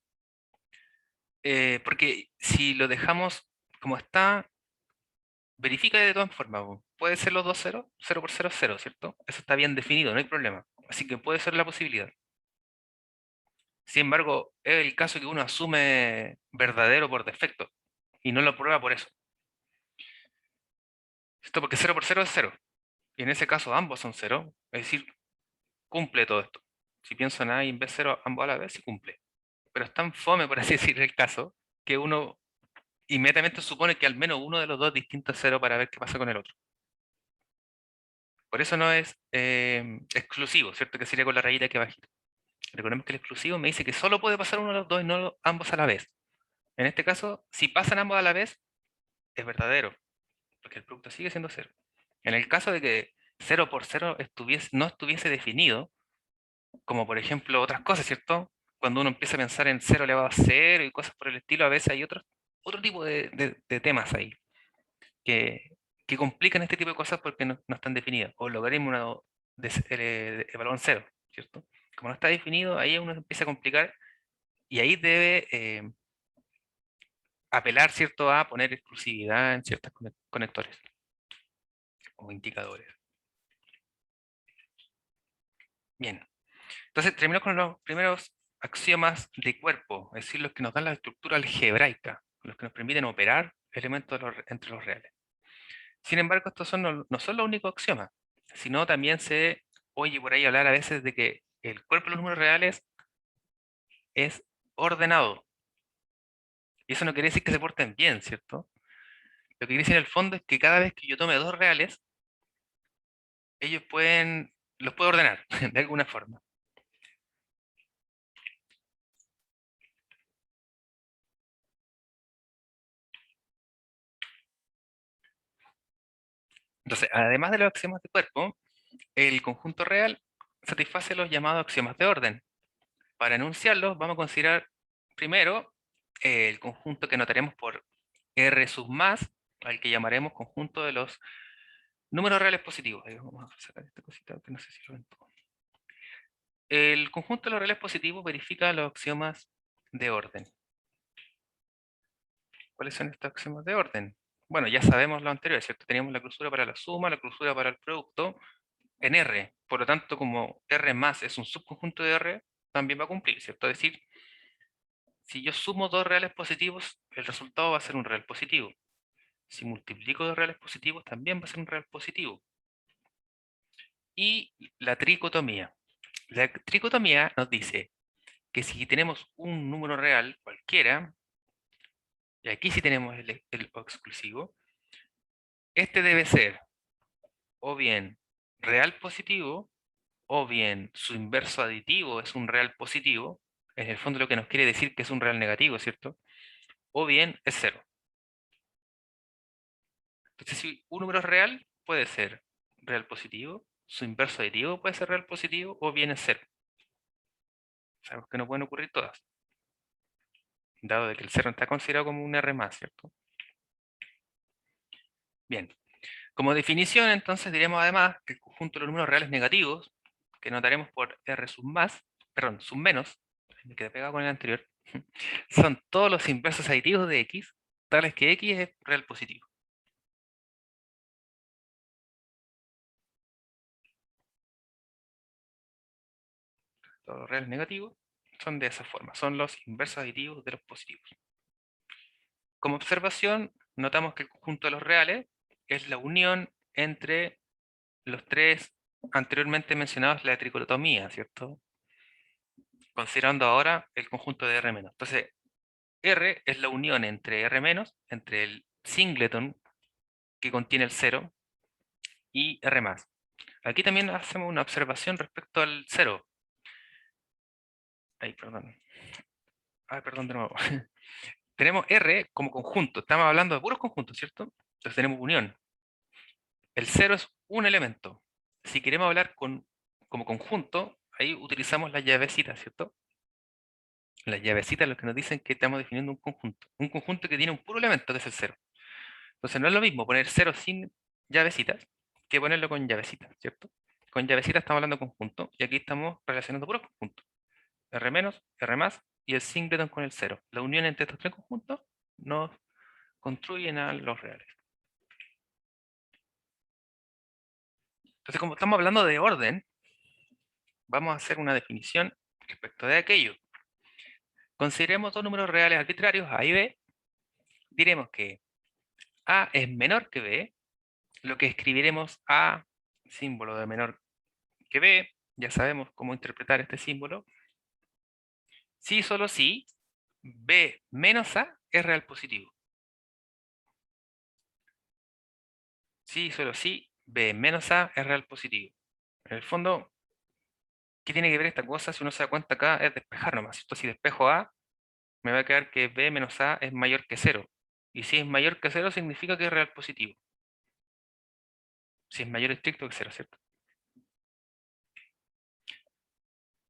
Porque si lo dejamos como está, verifica de todas formas, po. Puede ser los dos ceros, 0 por 0 es 0, ¿cierto? Eso está bien definido, no hay problema. Así que puede ser la posibilidad. Sin embargo, es el caso que uno asume verdadero por defecto y no lo prueba por eso. Esto porque 0 por 0 es 0. Y en ese caso ambos son 0, es decir, cumple todo esto. Si pienso en A y en B 0 ambos a la vez, sí cumple. Pero es tan fome, por así decir, el caso, que uno inmediatamente supone que al menos uno de los dos distintos es 0 para ver qué pasa con el otro. Por eso no es exclusivo, ¿cierto? Que sería con la rayita que bajita. Recordemos que el exclusivo me dice que solo puede pasar uno de los dos y no ambos a la vez. En este caso, si pasan ambos a la vez, es verdadero, porque el producto sigue siendo 0. En el caso de que 0 por 0 no estuviese definido, como por ejemplo otras cosas, ¿cierto? Cuando uno empieza a pensar en 0 elevado a 0 y cosas por el estilo, a veces hay otro tipo de temas ahí que, que complican este tipo de cosas porque no están definidas. O logaritmo de valor 0, ¿cierto? Como no está definido, ahí uno empieza a complicar y ahí debe apelar, ¿cierto?, a poner exclusividad en ciertos conectores o indicadores. Bien, entonces terminamos con los primeros axiomas de cuerpo, es decir, los que nos dan la estructura algebraica, los que nos permiten operar elementos entre los reales. Sin embargo, estos no son los únicos axiomas, sino también se oye por ahí hablar a veces de que el cuerpo de los números reales es ordenado. Y eso no quiere decir que se porten bien, ¿cierto? Lo que quiere decir en el fondo es que cada vez que yo tome dos reales, los puedo ordenar de alguna forma. Entonces, además de los axiomas de cuerpo, el conjunto real satisface los llamados axiomas de orden. Para enunciarlos, vamos a considerar primero el conjunto que notaremos por R sub más, al que llamaremos conjunto de los números reales positivos. Vamos a sacar esta cosita que no sé si lo ven todo. El conjunto de los reales positivos verifica los axiomas de orden. ¿Cuáles son estos axiomas de orden? Bueno, ya sabemos lo anterior, ¿cierto? Teníamos la clausura para la suma, la clausura para el producto en R. Por lo tanto, como R más es un subconjunto de R, también va a cumplir, ¿cierto? Es decir, si yo sumo dos reales positivos, el resultado va a ser un real positivo. Si multiplico dos reales positivos, también va a ser un real positivo. Y la tricotomía. La tricotomía nos dice que si tenemos un número real cualquiera, y aquí sí tenemos el exclusivo, este debe ser o bien real positivo, o bien su inverso aditivo es un real positivo, en el fondo lo que nos quiere decir que es un real negativo, ¿cierto? O bien es cero. Entonces, si un número es real, puede ser real positivo, su inverso aditivo puede ser real positivo, o bien es cero. Sabemos que no pueden ocurrir todas, dado de que el cero está considerado como un R más, ¿cierto? Bien, como definición, entonces diremos además que el conjunto de los números reales negativos, que notaremos por R sub más, perdón, sub menos, me quedé pegado con el anterior, son todos los inversos aditivos de X, tales que X es real positivo. Todos los reales negativos son de esa forma, son los inversos aditivos de los positivos. Como observación, notamos que el conjunto de los reales es la unión entre los tres anteriormente mencionados, la tricotomía, ¿cierto? Considerando ahora el conjunto de R-. Entonces, R es la unión entre R-, entre el singleton que contiene el 0 y R+. Aquí también hacemos una observación respecto al 0. Ay, perdón. Ay, perdón de nuevo. Tenemos R como conjunto. Estamos hablando de puros conjuntos, ¿cierto? Entonces tenemos unión. El 0 es un elemento. Si queremos hablar como conjunto, ahí utilizamos las llavecitas, ¿cierto? Las llavecitas lo que nos dicen que estamos definiendo un conjunto que tiene un puro elemento, que es el cero. Entonces no es lo mismo poner cero sin llavecitas que ponerlo con llavecitas, ¿cierto? Con llavecitas estamos hablando de conjunto, y aquí estamos relacionando puros conjuntos. R menos, R más, y el singleton con el cero. La unión entre estos tres conjuntos nos construyen a los reales. Entonces, como estamos hablando de orden, vamos a hacer una definición respecto de aquello. Consideremos dos números reales arbitrarios, A y B. Diremos que A es menor que B, lo que escribiremos A, símbolo de menor que B, ya sabemos cómo interpretar este símbolo. Si y solo si B menos A es real positivo. Si y solo si B menos A es real positivo. En el fondo, ¿qué tiene que ver esta cosa? Si uno se da cuenta acá, es despejar nomás, ¿cierto? Si despejo A, me va a quedar que B menos A es mayor que 0. Y si es mayor que 0, significa que es real positivo. Si es mayor estricto que 0, ¿cierto?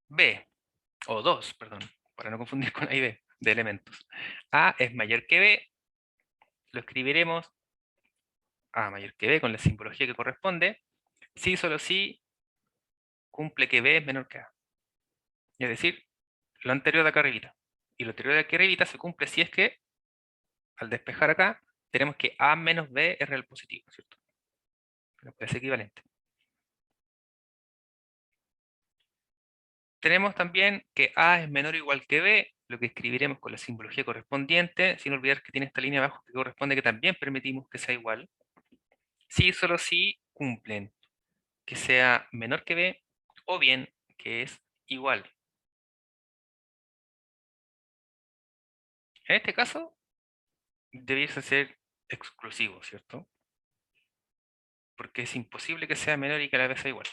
B, o 2, perdón, para no confundir con A y B, de elementos. A es mayor que B, lo escribiremos A mayor que B con la simbología que corresponde, si solo si cumple que B es menor que A. Es decir, lo anterior de acá arribita. Y lo anterior de aquí arribita se cumple si es que, al despejar acá, tenemos que A menos B es real positivo, ¿cierto? Es equivalente. Tenemos también que A es menor o igual que B, lo que escribiremos con la simbología correspondiente, sin olvidar que tiene esta línea abajo que corresponde que también permitimos que sea igual. Si y solo si cumplen que sea menor que B, o bien que es igual. En este caso, debiese ser exclusivo, ¿cierto? Porque es imposible que sea menor y que a la vez sea igual.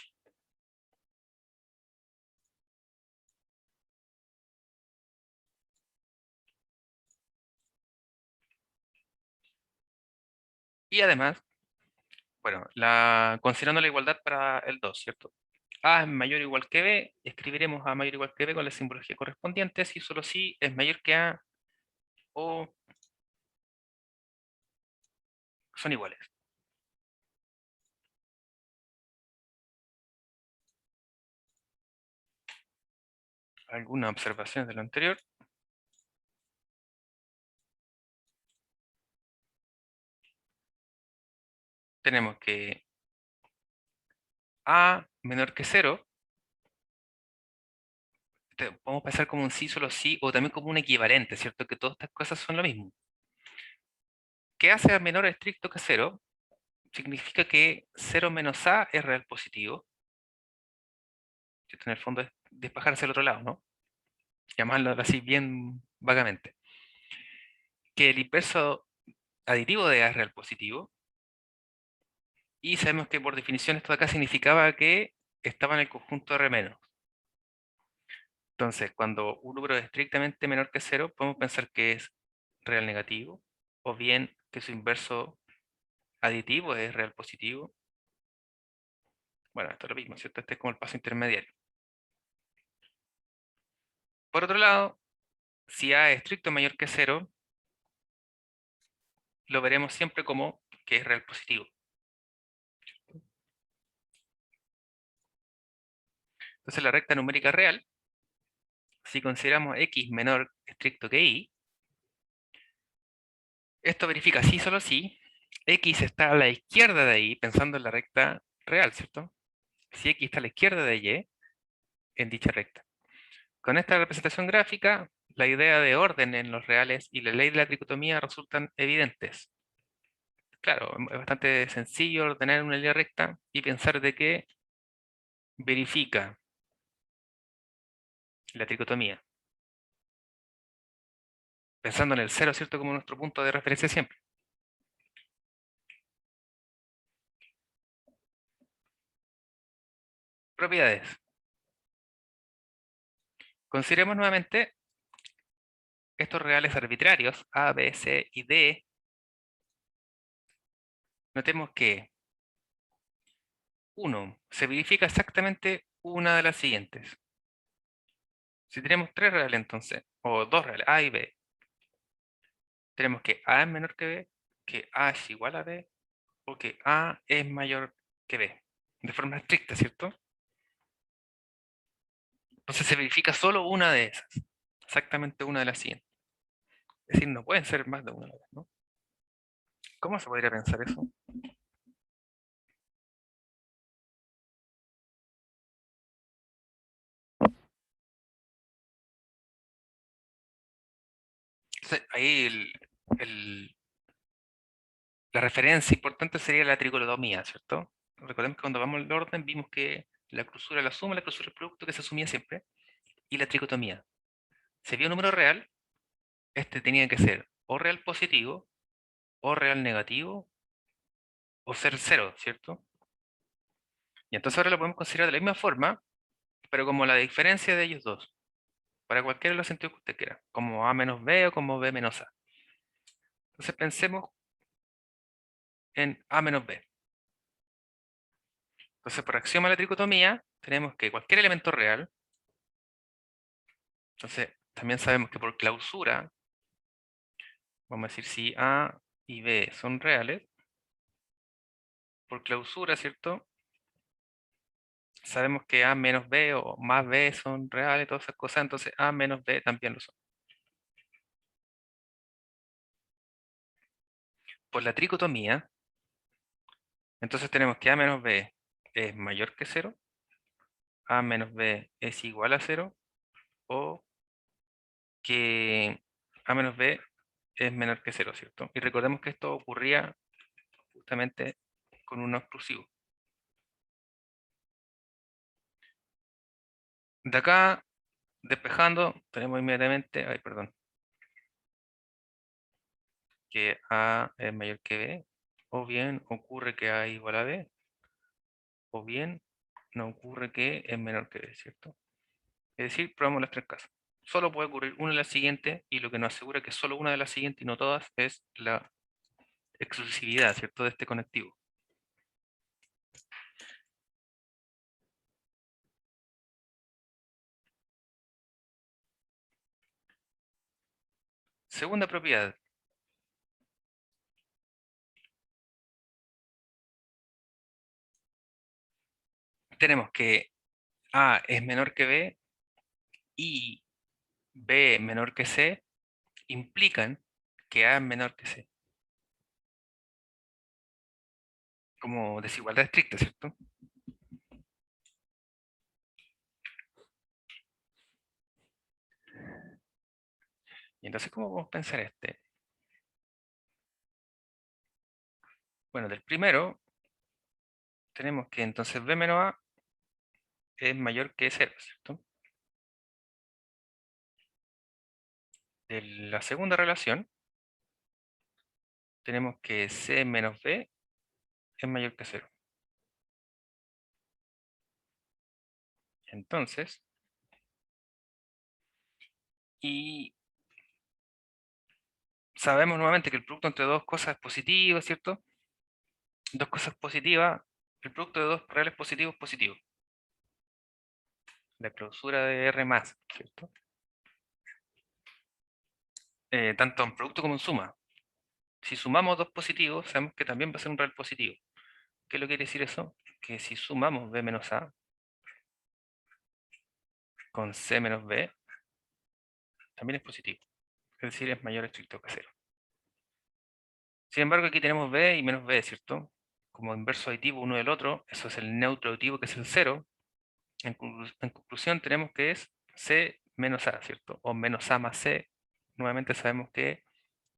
Y además, bueno, considerando la igualdad para el 2, ¿cierto? A es mayor o igual que B, escribiremos A mayor o igual que B con la simbología correspondiente, si solo si es mayor que A o son iguales. ¿Alguna observación de lo anterior? Tenemos que A menor que 0, podemos pensar como un sí solo sí o también como un equivalente, ¿cierto? Que todas estas cosas son lo mismo. Que A sea menor o estricto que 0 significa que 0 menos A es real positivo. Esto en el fondo es despejarse al otro lado, ¿no? Llamarlo así bien vagamente. Que el inverso aditivo de A es real positivo. Y sabemos que por definición esto de acá significaba que estaba en el conjunto R menos. Entonces, cuando un número es estrictamente menor que 0, podemos pensar que es real negativo, o bien que su inverso aditivo es real positivo. Bueno, esto es lo mismo, ¿cierto? Este es como el paso intermediario. Por otro lado, si A es estricto mayor que 0, lo veremos siempre como que es real positivo. Entonces la recta numérica real, si consideramos x menor estricto que y, esto verifica sí solo si x está a la izquierda de y, pensando en la recta real, ¿cierto? Si x está a la izquierda de y, en dicha recta. Con esta representación gráfica, la idea de orden en los reales y la ley de la tricotomía resultan evidentes. Claro, es bastante sencillo ordenar una línea recta y pensar de que verifica la tricotomía. Pensando en el cero, ¿cierto? Como nuestro punto de referencia siempre. Propiedades. Consideremos nuevamente estos reales arbitrarios, A, B, C y D. Notemos que, 1, se verifica exactamente una de las siguientes. Si tenemos tres reales entonces, o dos reales, A y B, tenemos que A es menor que B, que A es igual a B, o que A es mayor que B. De forma estricta, ¿cierto? Entonces se verifica solo una de esas. Exactamente una de las siguientes. Es decir, no pueden ser más de una vez, ¿no? ¿Cómo se podría pensar eso? Entonces, ahí la referencia importante sería la tricotomía, ¿cierto? Recordemos que cuando vamos al orden vimos que la cruzura la suma, la cruzura el producto que se asumía siempre, y la tricotomía. Si había un número real, este tenía que ser o real positivo, o real negativo, o ser cero, ¿cierto? Y entonces ahora lo podemos considerar de la misma forma, pero como la diferencia de ellos dos, para cualquiera de los sentidos que usted quiera, como A menos B o como B menos A. Entonces pensemos en A menos B. Entonces por axioma de la tricotomía, tenemos que cualquier elemento real, entonces también sabemos que por clausura, vamos a decir si A y B son reales, por clausura, ¿cierto? Sabemos que A menos B o más B son reales, todas esas cosas, entonces A menos B también lo son. Por la tricotomía, entonces tenemos que A menos B es mayor que cero, A menos B es igual a cero, o que A menos B es menor que cero, ¿cierto? Y recordemos que esto ocurría justamente con un no exclusivo. De acá, despejando, tenemos inmediatamente, ay, perdón, que A es mayor que B, o bien ocurre que A es igual a B, o bien no ocurre que es menor que B, ¿cierto? Es decir, probamos las tres casos. Solo puede ocurrir una de las siguientes, y lo que nos asegura que solo una de las siguientes y no todas es la exclusividad, ¿cierto?, de este conectivo. Segunda propiedad. Tenemos que A es menor que B y B menor que C implican que A es menor que C. Como desigualdad estricta, ¿cierto? Y entonces, ¿cómo podemos pensar este? Bueno, del primero tenemos que entonces B menos A es mayor que 0, ¿cierto? De la segunda relación tenemos que C menos B es mayor que 0. Entonces, y sabemos nuevamente que el producto entre dos cosas es positivo, ¿cierto? Dos cosas positivas, el producto de dos reales positivos es positivo. La clausura de R más, ¿cierto? Tanto en producto como en suma. Si sumamos dos positivos, sabemos que también va a ser un real positivo. ¿Qué lo quiere decir eso? Que si sumamos B menos A con C menos B, también es positivo. Es decir, es mayor o estricto que 0. Sin embargo, aquí tenemos B y menos B, ¿cierto? Como inverso aditivo uno del otro, eso es el neutro aditivo que es el 0. En conclusión, tenemos que es C menos A, ¿cierto? O menos A más C. Nuevamente sabemos que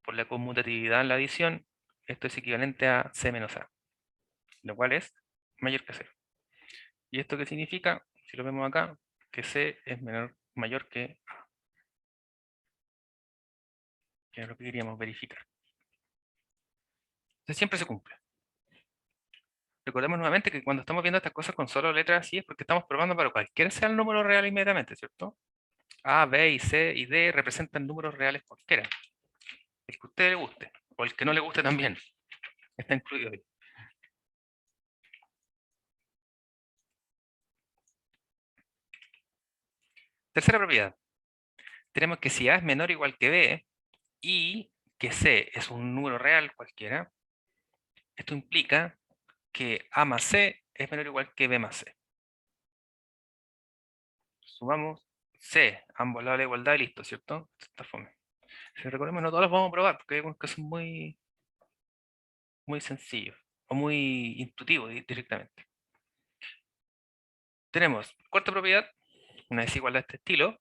por la conmutatividad en la adición, esto es equivalente a C menos A, lo cual es mayor que 0. ¿Y esto qué significa? Si lo vemos acá, que C es mayor que A, que es lo que queríamos verificar. Entonces siempre se cumple. Recordemos nuevamente que cuando estamos viendo estas cosas con solo letras así es porque estamos probando para cualquiera sea el número real inmediatamente, ¿cierto? A, B y C y D representan números reales cualquiera. El que a usted le guste, o el que no le guste también, está incluido ahí. Tercera propiedad. tenemos que si A es menor o igual que B y que C es un número real cualquiera, esto implica que A más C es menor o igual que B más C. Sumamos C, ambos lados de la igualdad y listo, ¿cierto? Esto está fome. Si recordemos, no todos los vamos a probar porque hay algunos que son muy sencillos o muy intuitivos directamente. Tenemos cuarta propiedad, una desigualdad de este estilo,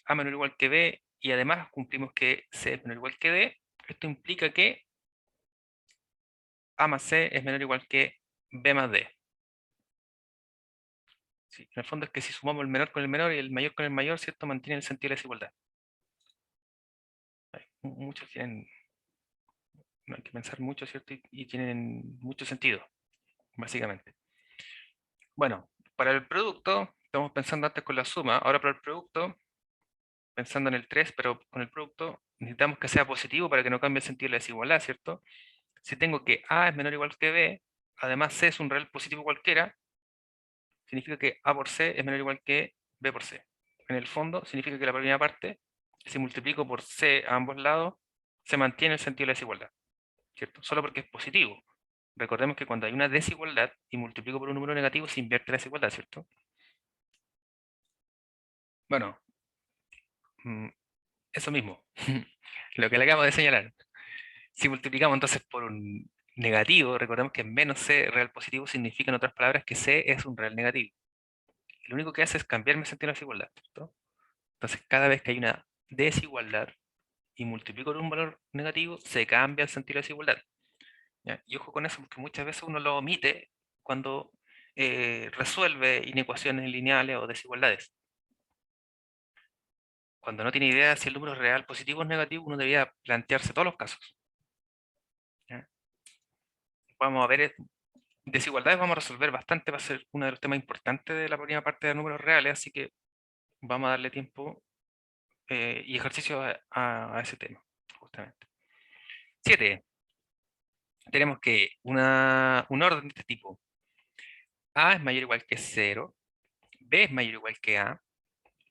A menor o igual que B, y además cumplimos que C es menor o igual que D. Esto implica que A más C es menor o igual que B más D. Sí, en el fondo es que si sumamos el menor con el menor y el mayor con el mayor, ¿cierto? Mantiene el sentido de la desigualdad. Muchos tienen, no hay que pensar mucho, ¿cierto? Y tienen mucho sentido, básicamente. Bueno, para el producto, estamos pensando antes con la suma, ahora para el producto, pensando en el 3, pero con el producto necesitamos que sea positivo para que no cambie el sentido de la desigualdad, ¿cierto? Si tengo que A es menor o igual que B, además C es un real positivo cualquiera, significa que A por C es menor o igual que B por C. En el fondo, significa que la primera parte, si multiplico por C a ambos lados, se mantiene el sentido de la desigualdad, ¿cierto? Solo porque es positivo. Recordemos que cuando hay una desigualdad y multiplico por un número negativo, se invierte la desigualdad, ¿cierto? Bueno, mm, eso mismo, lo que le acabo de señalar. Si multiplicamos entonces por un negativo, recordemos que menos C real positivo significa en otras palabras que C es un real negativo. Lo único que hace es cambiarme el sentido de la desigualdad, ¿cierto? Entonces cada vez que hay una desigualdad y multiplico por un valor negativo, se cambia el sentido de la desigualdad. ¿Ya? Y ojo con eso porque muchas veces uno lo omite cuando resuelve inecuaciones lineales o desigualdades. Cuando no tiene idea si el número es real, positivo o negativo, uno debería plantearse todos los casos. ¿Ya? Vamos a ver desigualdades, vamos a resolver bastante, va a ser uno de los temas importantes de la primera parte de números reales, así que vamos a darle tiempo y ejercicio a ese tema, justamente. 7. Tenemos que un orden de este tipo. A es mayor o igual que 0, B es mayor o igual que A,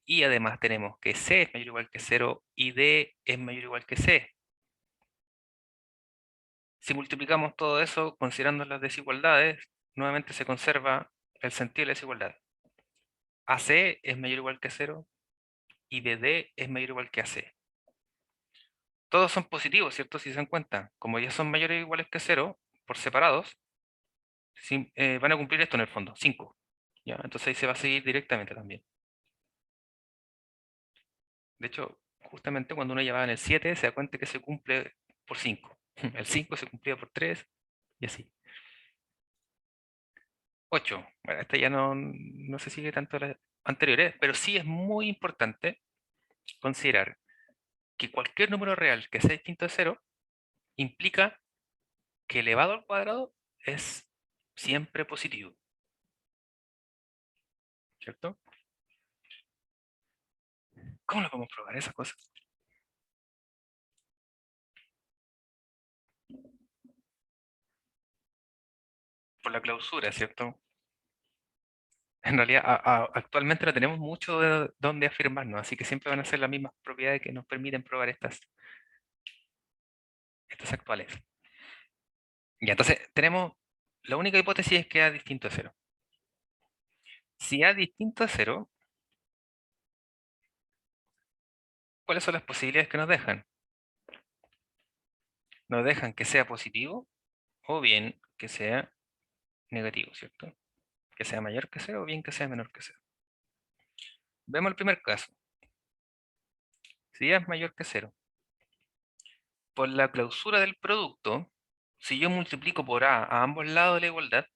y además tenemos que C es mayor o igual que 0 y D es mayor o igual que C. Si multiplicamos todo eso, considerando las desigualdades, nuevamente se conserva el sentido de la desigualdad. AC es mayor o igual que 0 y BD es mayor o igual que AC. Todos son positivos, ¿cierto? Si se dan cuenta, como ya son mayores o iguales que 0, por separados, van a cumplir esto en el fondo, 5. ¿Ya? Entonces ahí se va a seguir directamente también. De hecho, justamente cuando uno ya va en el 7, se da cuenta que se cumple por 5. El 5 se cumplía por 3 y así. 8. Bueno, esta ya no se sigue tanto a las anteriores, pero sí es muy importante considerar que cualquier número real que sea distinto de 0 implica que elevado al cuadrado es siempre positivo, ¿cierto? ¿Cómo lo podemos probar esa cosa? Por la clausura, ¿cierto? En realidad, actualmente no tenemos mucho de dónde afirmarnos, así que siempre van a ser las mismas propiedades que nos permiten probar estas actuales. Ya, entonces tenemos, la única hipótesis es que A es distinto a 0. Si A es distinto a 0, ¿cuáles son las posibilidades que nos dejan? Nos dejan que sea positivo o bien que sea negativo, ¿cierto? Que sea mayor que 0 o bien que sea menor que 0. Vemos el primer caso. Si A es mayor que 0, por la clausura del producto, si yo multiplico por A ambos lados de la igualdad,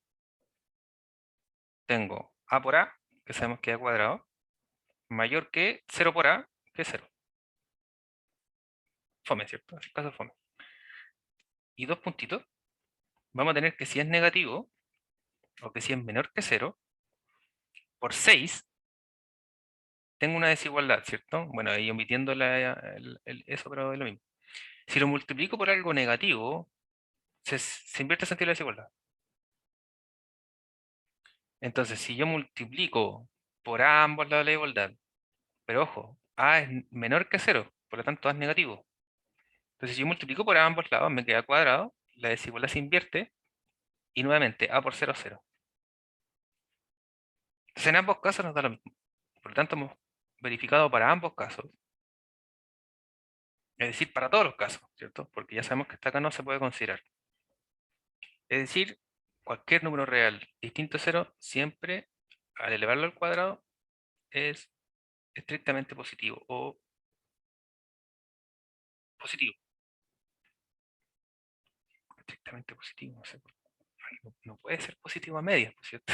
tengo A por A, que sabemos que es A cuadrado, mayor que 0 por A, que es 0. Fome, ¿cierto? Es el caso fome. Y dos puntitos, vamos a tener que si es negativo, o que si es menor que 0, por 6, tengo una desigualdad, ¿cierto? Bueno, ahí omitiendo eso, pero es lo mismo. Si lo multiplico por algo negativo, se invierte el sentido de la desigualdad. Entonces, si yo multiplico por A ambos lados de la igualdad, pero ojo, A es menor que 0, por lo tanto A es negativo. Entonces si yo multiplico por ambos lados, me queda cuadrado, la desigualdad se invierte, y nuevamente A por 0, 0. Entonces en ambos casos nos da lo mismo. Por lo tanto hemos verificado para ambos casos, es decir, para todos los casos, ¿cierto? Porque ya sabemos que esta acá no se puede considerar. Es decir, cualquier número real distinto a 0, siempre al elevarlo al cuadrado, es estrictamente positivo o positivo. Estrictamente positivo, no sé. No puede ser positivo a medias, ¿por cierto?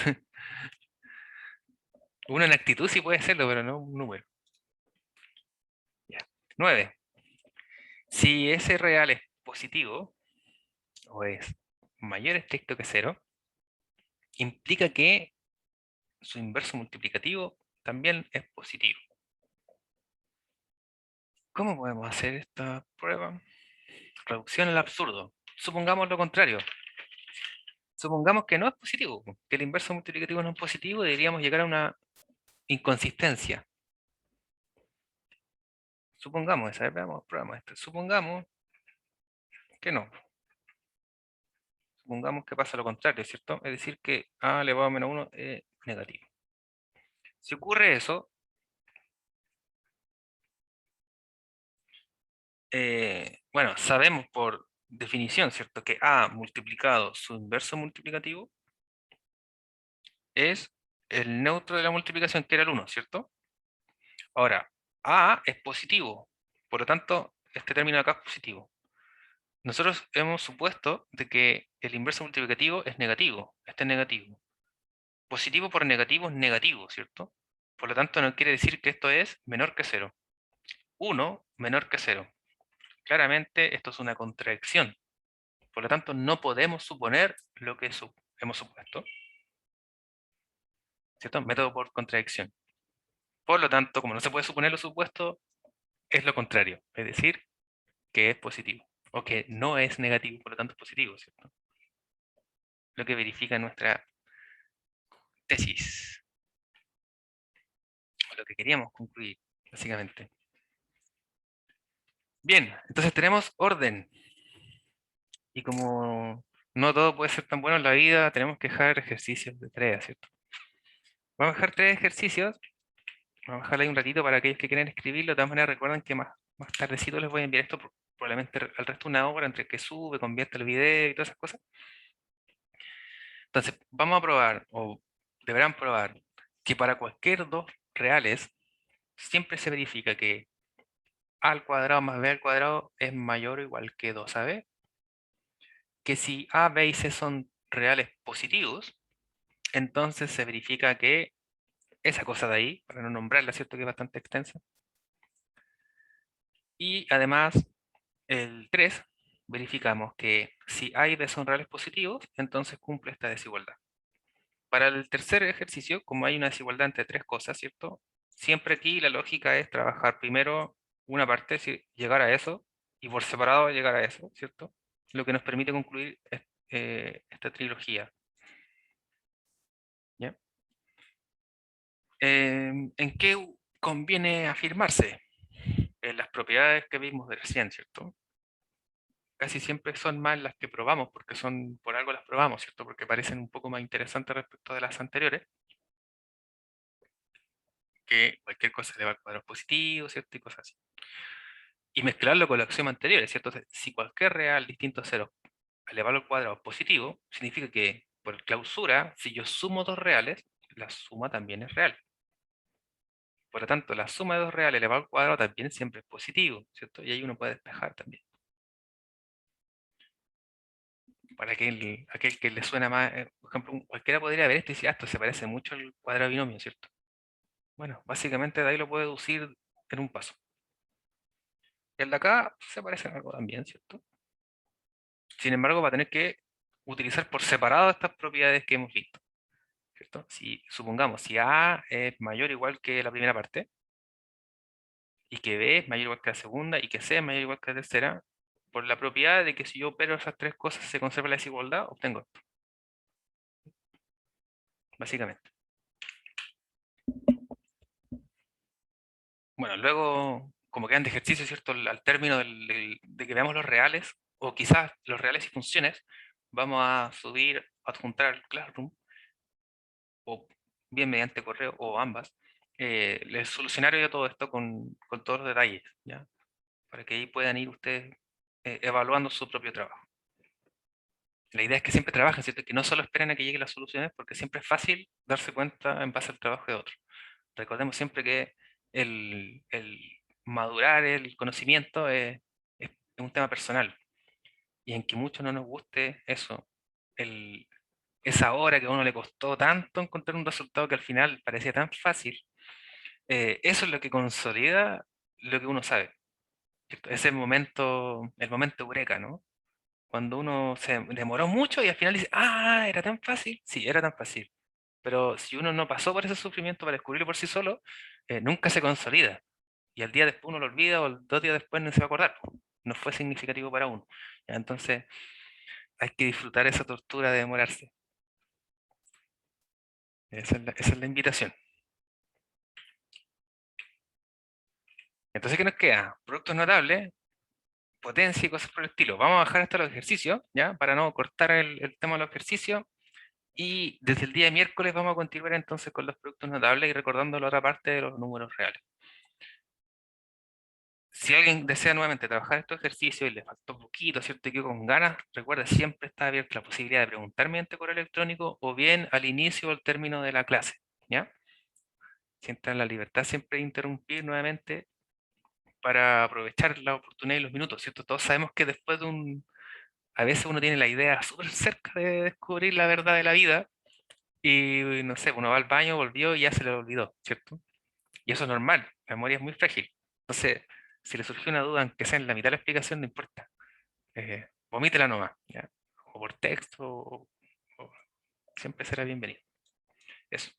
Uno en actitud sí puede serlo, pero no un número. Ya. 9. Si ese real es positivo, o es mayor estricto que 0, implica que su inverso multiplicativo también es positivo. ¿Cómo podemos hacer esta prueba? Reducción al absurdo. Supongamos lo contrario. Supongamos que no es positivo, que el inverso multiplicativo no es positivo, deberíamos llegar a una inconsistencia. Supongamos, a ver, veamos, probamos esto. Supongamos que no. Supongamos que pasa lo contrario, ¿cierto? Es decir, que a elevado a menos 1 es negativo. Si ocurre eso, bueno, sabemos por definición, ¿cierto? Que a multiplicado su inverso multiplicativo es el neutro de la multiplicación, que era el 1, ¿cierto? Ahora, a es positivo, por lo tanto, este término de acá es positivo. Nosotros hemos supuesto de que el inverso multiplicativo es negativo, este es negativo. Positivo por negativo es negativo, ¿cierto? Por lo tanto, no quiere decir que esto es menor que 0. 1 menor que 0. Claramente esto es una contradicción. Por lo tanto, no podemos suponer lo que hemos supuesto. ¿Cierto? Método por contradicción. Por lo tanto, como no se puede suponer lo supuesto, es lo contrario. Es decir, que es positivo. O que no es negativo, por lo tanto es positivo, ¿cierto? Lo que verifica nuestra tesis. O lo que queríamos concluir, básicamente. Bien, entonces tenemos orden. Y como no todo puede ser tan bueno en la vida, tenemos que dejar ejercicios de tarea, ¿cierto? Vamos a dejar 3 ejercicios. Vamos a dejarle ahí un ratito para aquellos que quieran escribirlo. De todas maneras, recuerden que más tardecito les voy a enviar esto, probablemente al resto de una hora, entre que sube, convierte el video y todas esas cosas. Entonces, vamos a probar, o deberán probar, que para cualquier dos reales, siempre se verifica que a al cuadrado más b al cuadrado es mayor o igual que 2ab. Que si a, b y c son reales positivos, entonces se verifica que esa cosa de ahí, para no nombrarla, ¿cierto? Que es bastante extensa. Y además, el 3, verificamos que si A y B son reales positivos, entonces cumple esta desigualdad. Para el tercer ejercicio, como hay una desigualdad entre 3 cosas, ¿cierto? Siempre aquí la lógica es trabajar primero una parte, es decir, llegar a eso, y por separado llegar a eso, ¿cierto? Lo que nos permite concluir esta trilogía. ¿Ya? ¿En qué conviene afirmarse? En las propiedades que vimos de recién, ¿cierto? Casi siempre son más las que probamos, porque son, por algo las probamos, ¿cierto? Porque parecen un poco más interesantes respecto de las anteriores, que cualquier cosa elevada al cuadrado positivo, ¿cierto? Y cosas así. Y mezclarlo con la axioma anterior, ¿cierto? Entonces, si cualquier real distinto a cero elevado al cuadrado positivo, significa que por clausura, si yo sumo dos reales, la suma también es real. Por lo tanto, la suma de dos reales elevado al cuadrado también siempre es positivo, ¿cierto? Y ahí uno puede despejar también. Para aquel que le suena más, por ejemplo, cualquiera podría ver esto y decir, esto se parece mucho al cuadrado binomio, ¿cierto? Bueno, básicamente de ahí lo puede deducir en un paso. El de acá se parece en algo también, ¿cierto? Sin embargo, va a tener que utilizar por separado estas propiedades que hemos visto, ¿cierto? Si supongamos, si A es mayor o igual que la primera parte, y que B es mayor o igual que la segunda, y que C es mayor o igual que la tercera, por la propiedad de que si yo opero esas 3 cosas se conserva la desigualdad, obtengo esto, básicamente. Bueno, luego, como quedan de ejercicio, ¿cierto? Al término de que veamos los reales, o quizás los reales y funciones, vamos a subir, adjuntar al Classroom, o bien mediante correo, o ambas, el solucionario de todo esto con todos los detalles, ¿ya? Para que ahí puedan ir ustedes evaluando su propio trabajo. La idea es que siempre trabajen, ¿cierto? Que no solo esperen a que lleguen las soluciones, porque siempre es fácil darse cuenta en base al trabajo de otros. Recordemos siempre que el madurar el conocimiento es un tema personal, y en que mucho no nos guste eso, el, esa hora que a uno le costó tanto encontrar un resultado que al final parecía tan fácil, eso es lo que consolida lo que uno sabe, ¿cierto? Es el momento eureka, ¿no? Cuando uno se demoró mucho y al final dice, ah, era tan fácil. Sí, era tan fácil. Pero si uno no pasó por ese sufrimiento para descubrirlo por sí solo, nunca se consolida. Y al día después uno lo olvida o 2 días después no se va a acordar. No fue significativo para uno. ¿Ya? Entonces hay que disfrutar esa tortura de demorarse. Esa es la invitación. Entonces, ¿qué nos queda? Productos notables, potencia y cosas por el estilo. Vamos a bajar hasta los ejercicios, ¿ya? Para no cortar el tema de los ejercicios. Y desde el día de miércoles vamos a continuar entonces con los productos notables y recordando la otra parte de los números reales. Si alguien desea nuevamente trabajar estos ejercicios y le faltó poquito, ¿cierto? Y quedó con ganas, recuerda, siempre está abierta la posibilidad de preguntar mediante correo electrónico o bien al inicio o al término de la clase, ¿ya? Sientan la libertad siempre de interrumpir nuevamente para aprovechar la oportunidad y los minutos, ¿cierto? Todos sabemos que después de a veces uno tiene la idea súper cerca de descubrir la verdad de la vida y, no sé, uno va al baño, volvió y ya se le olvidó, ¿cierto? Y eso es normal, la memoria es muy frágil. Entonces, si le surgió una duda, aunque sea en la mitad de la explicación, no importa. Vomítela nomás, ¿ya? O por texto, siempre será bienvenido. Eso.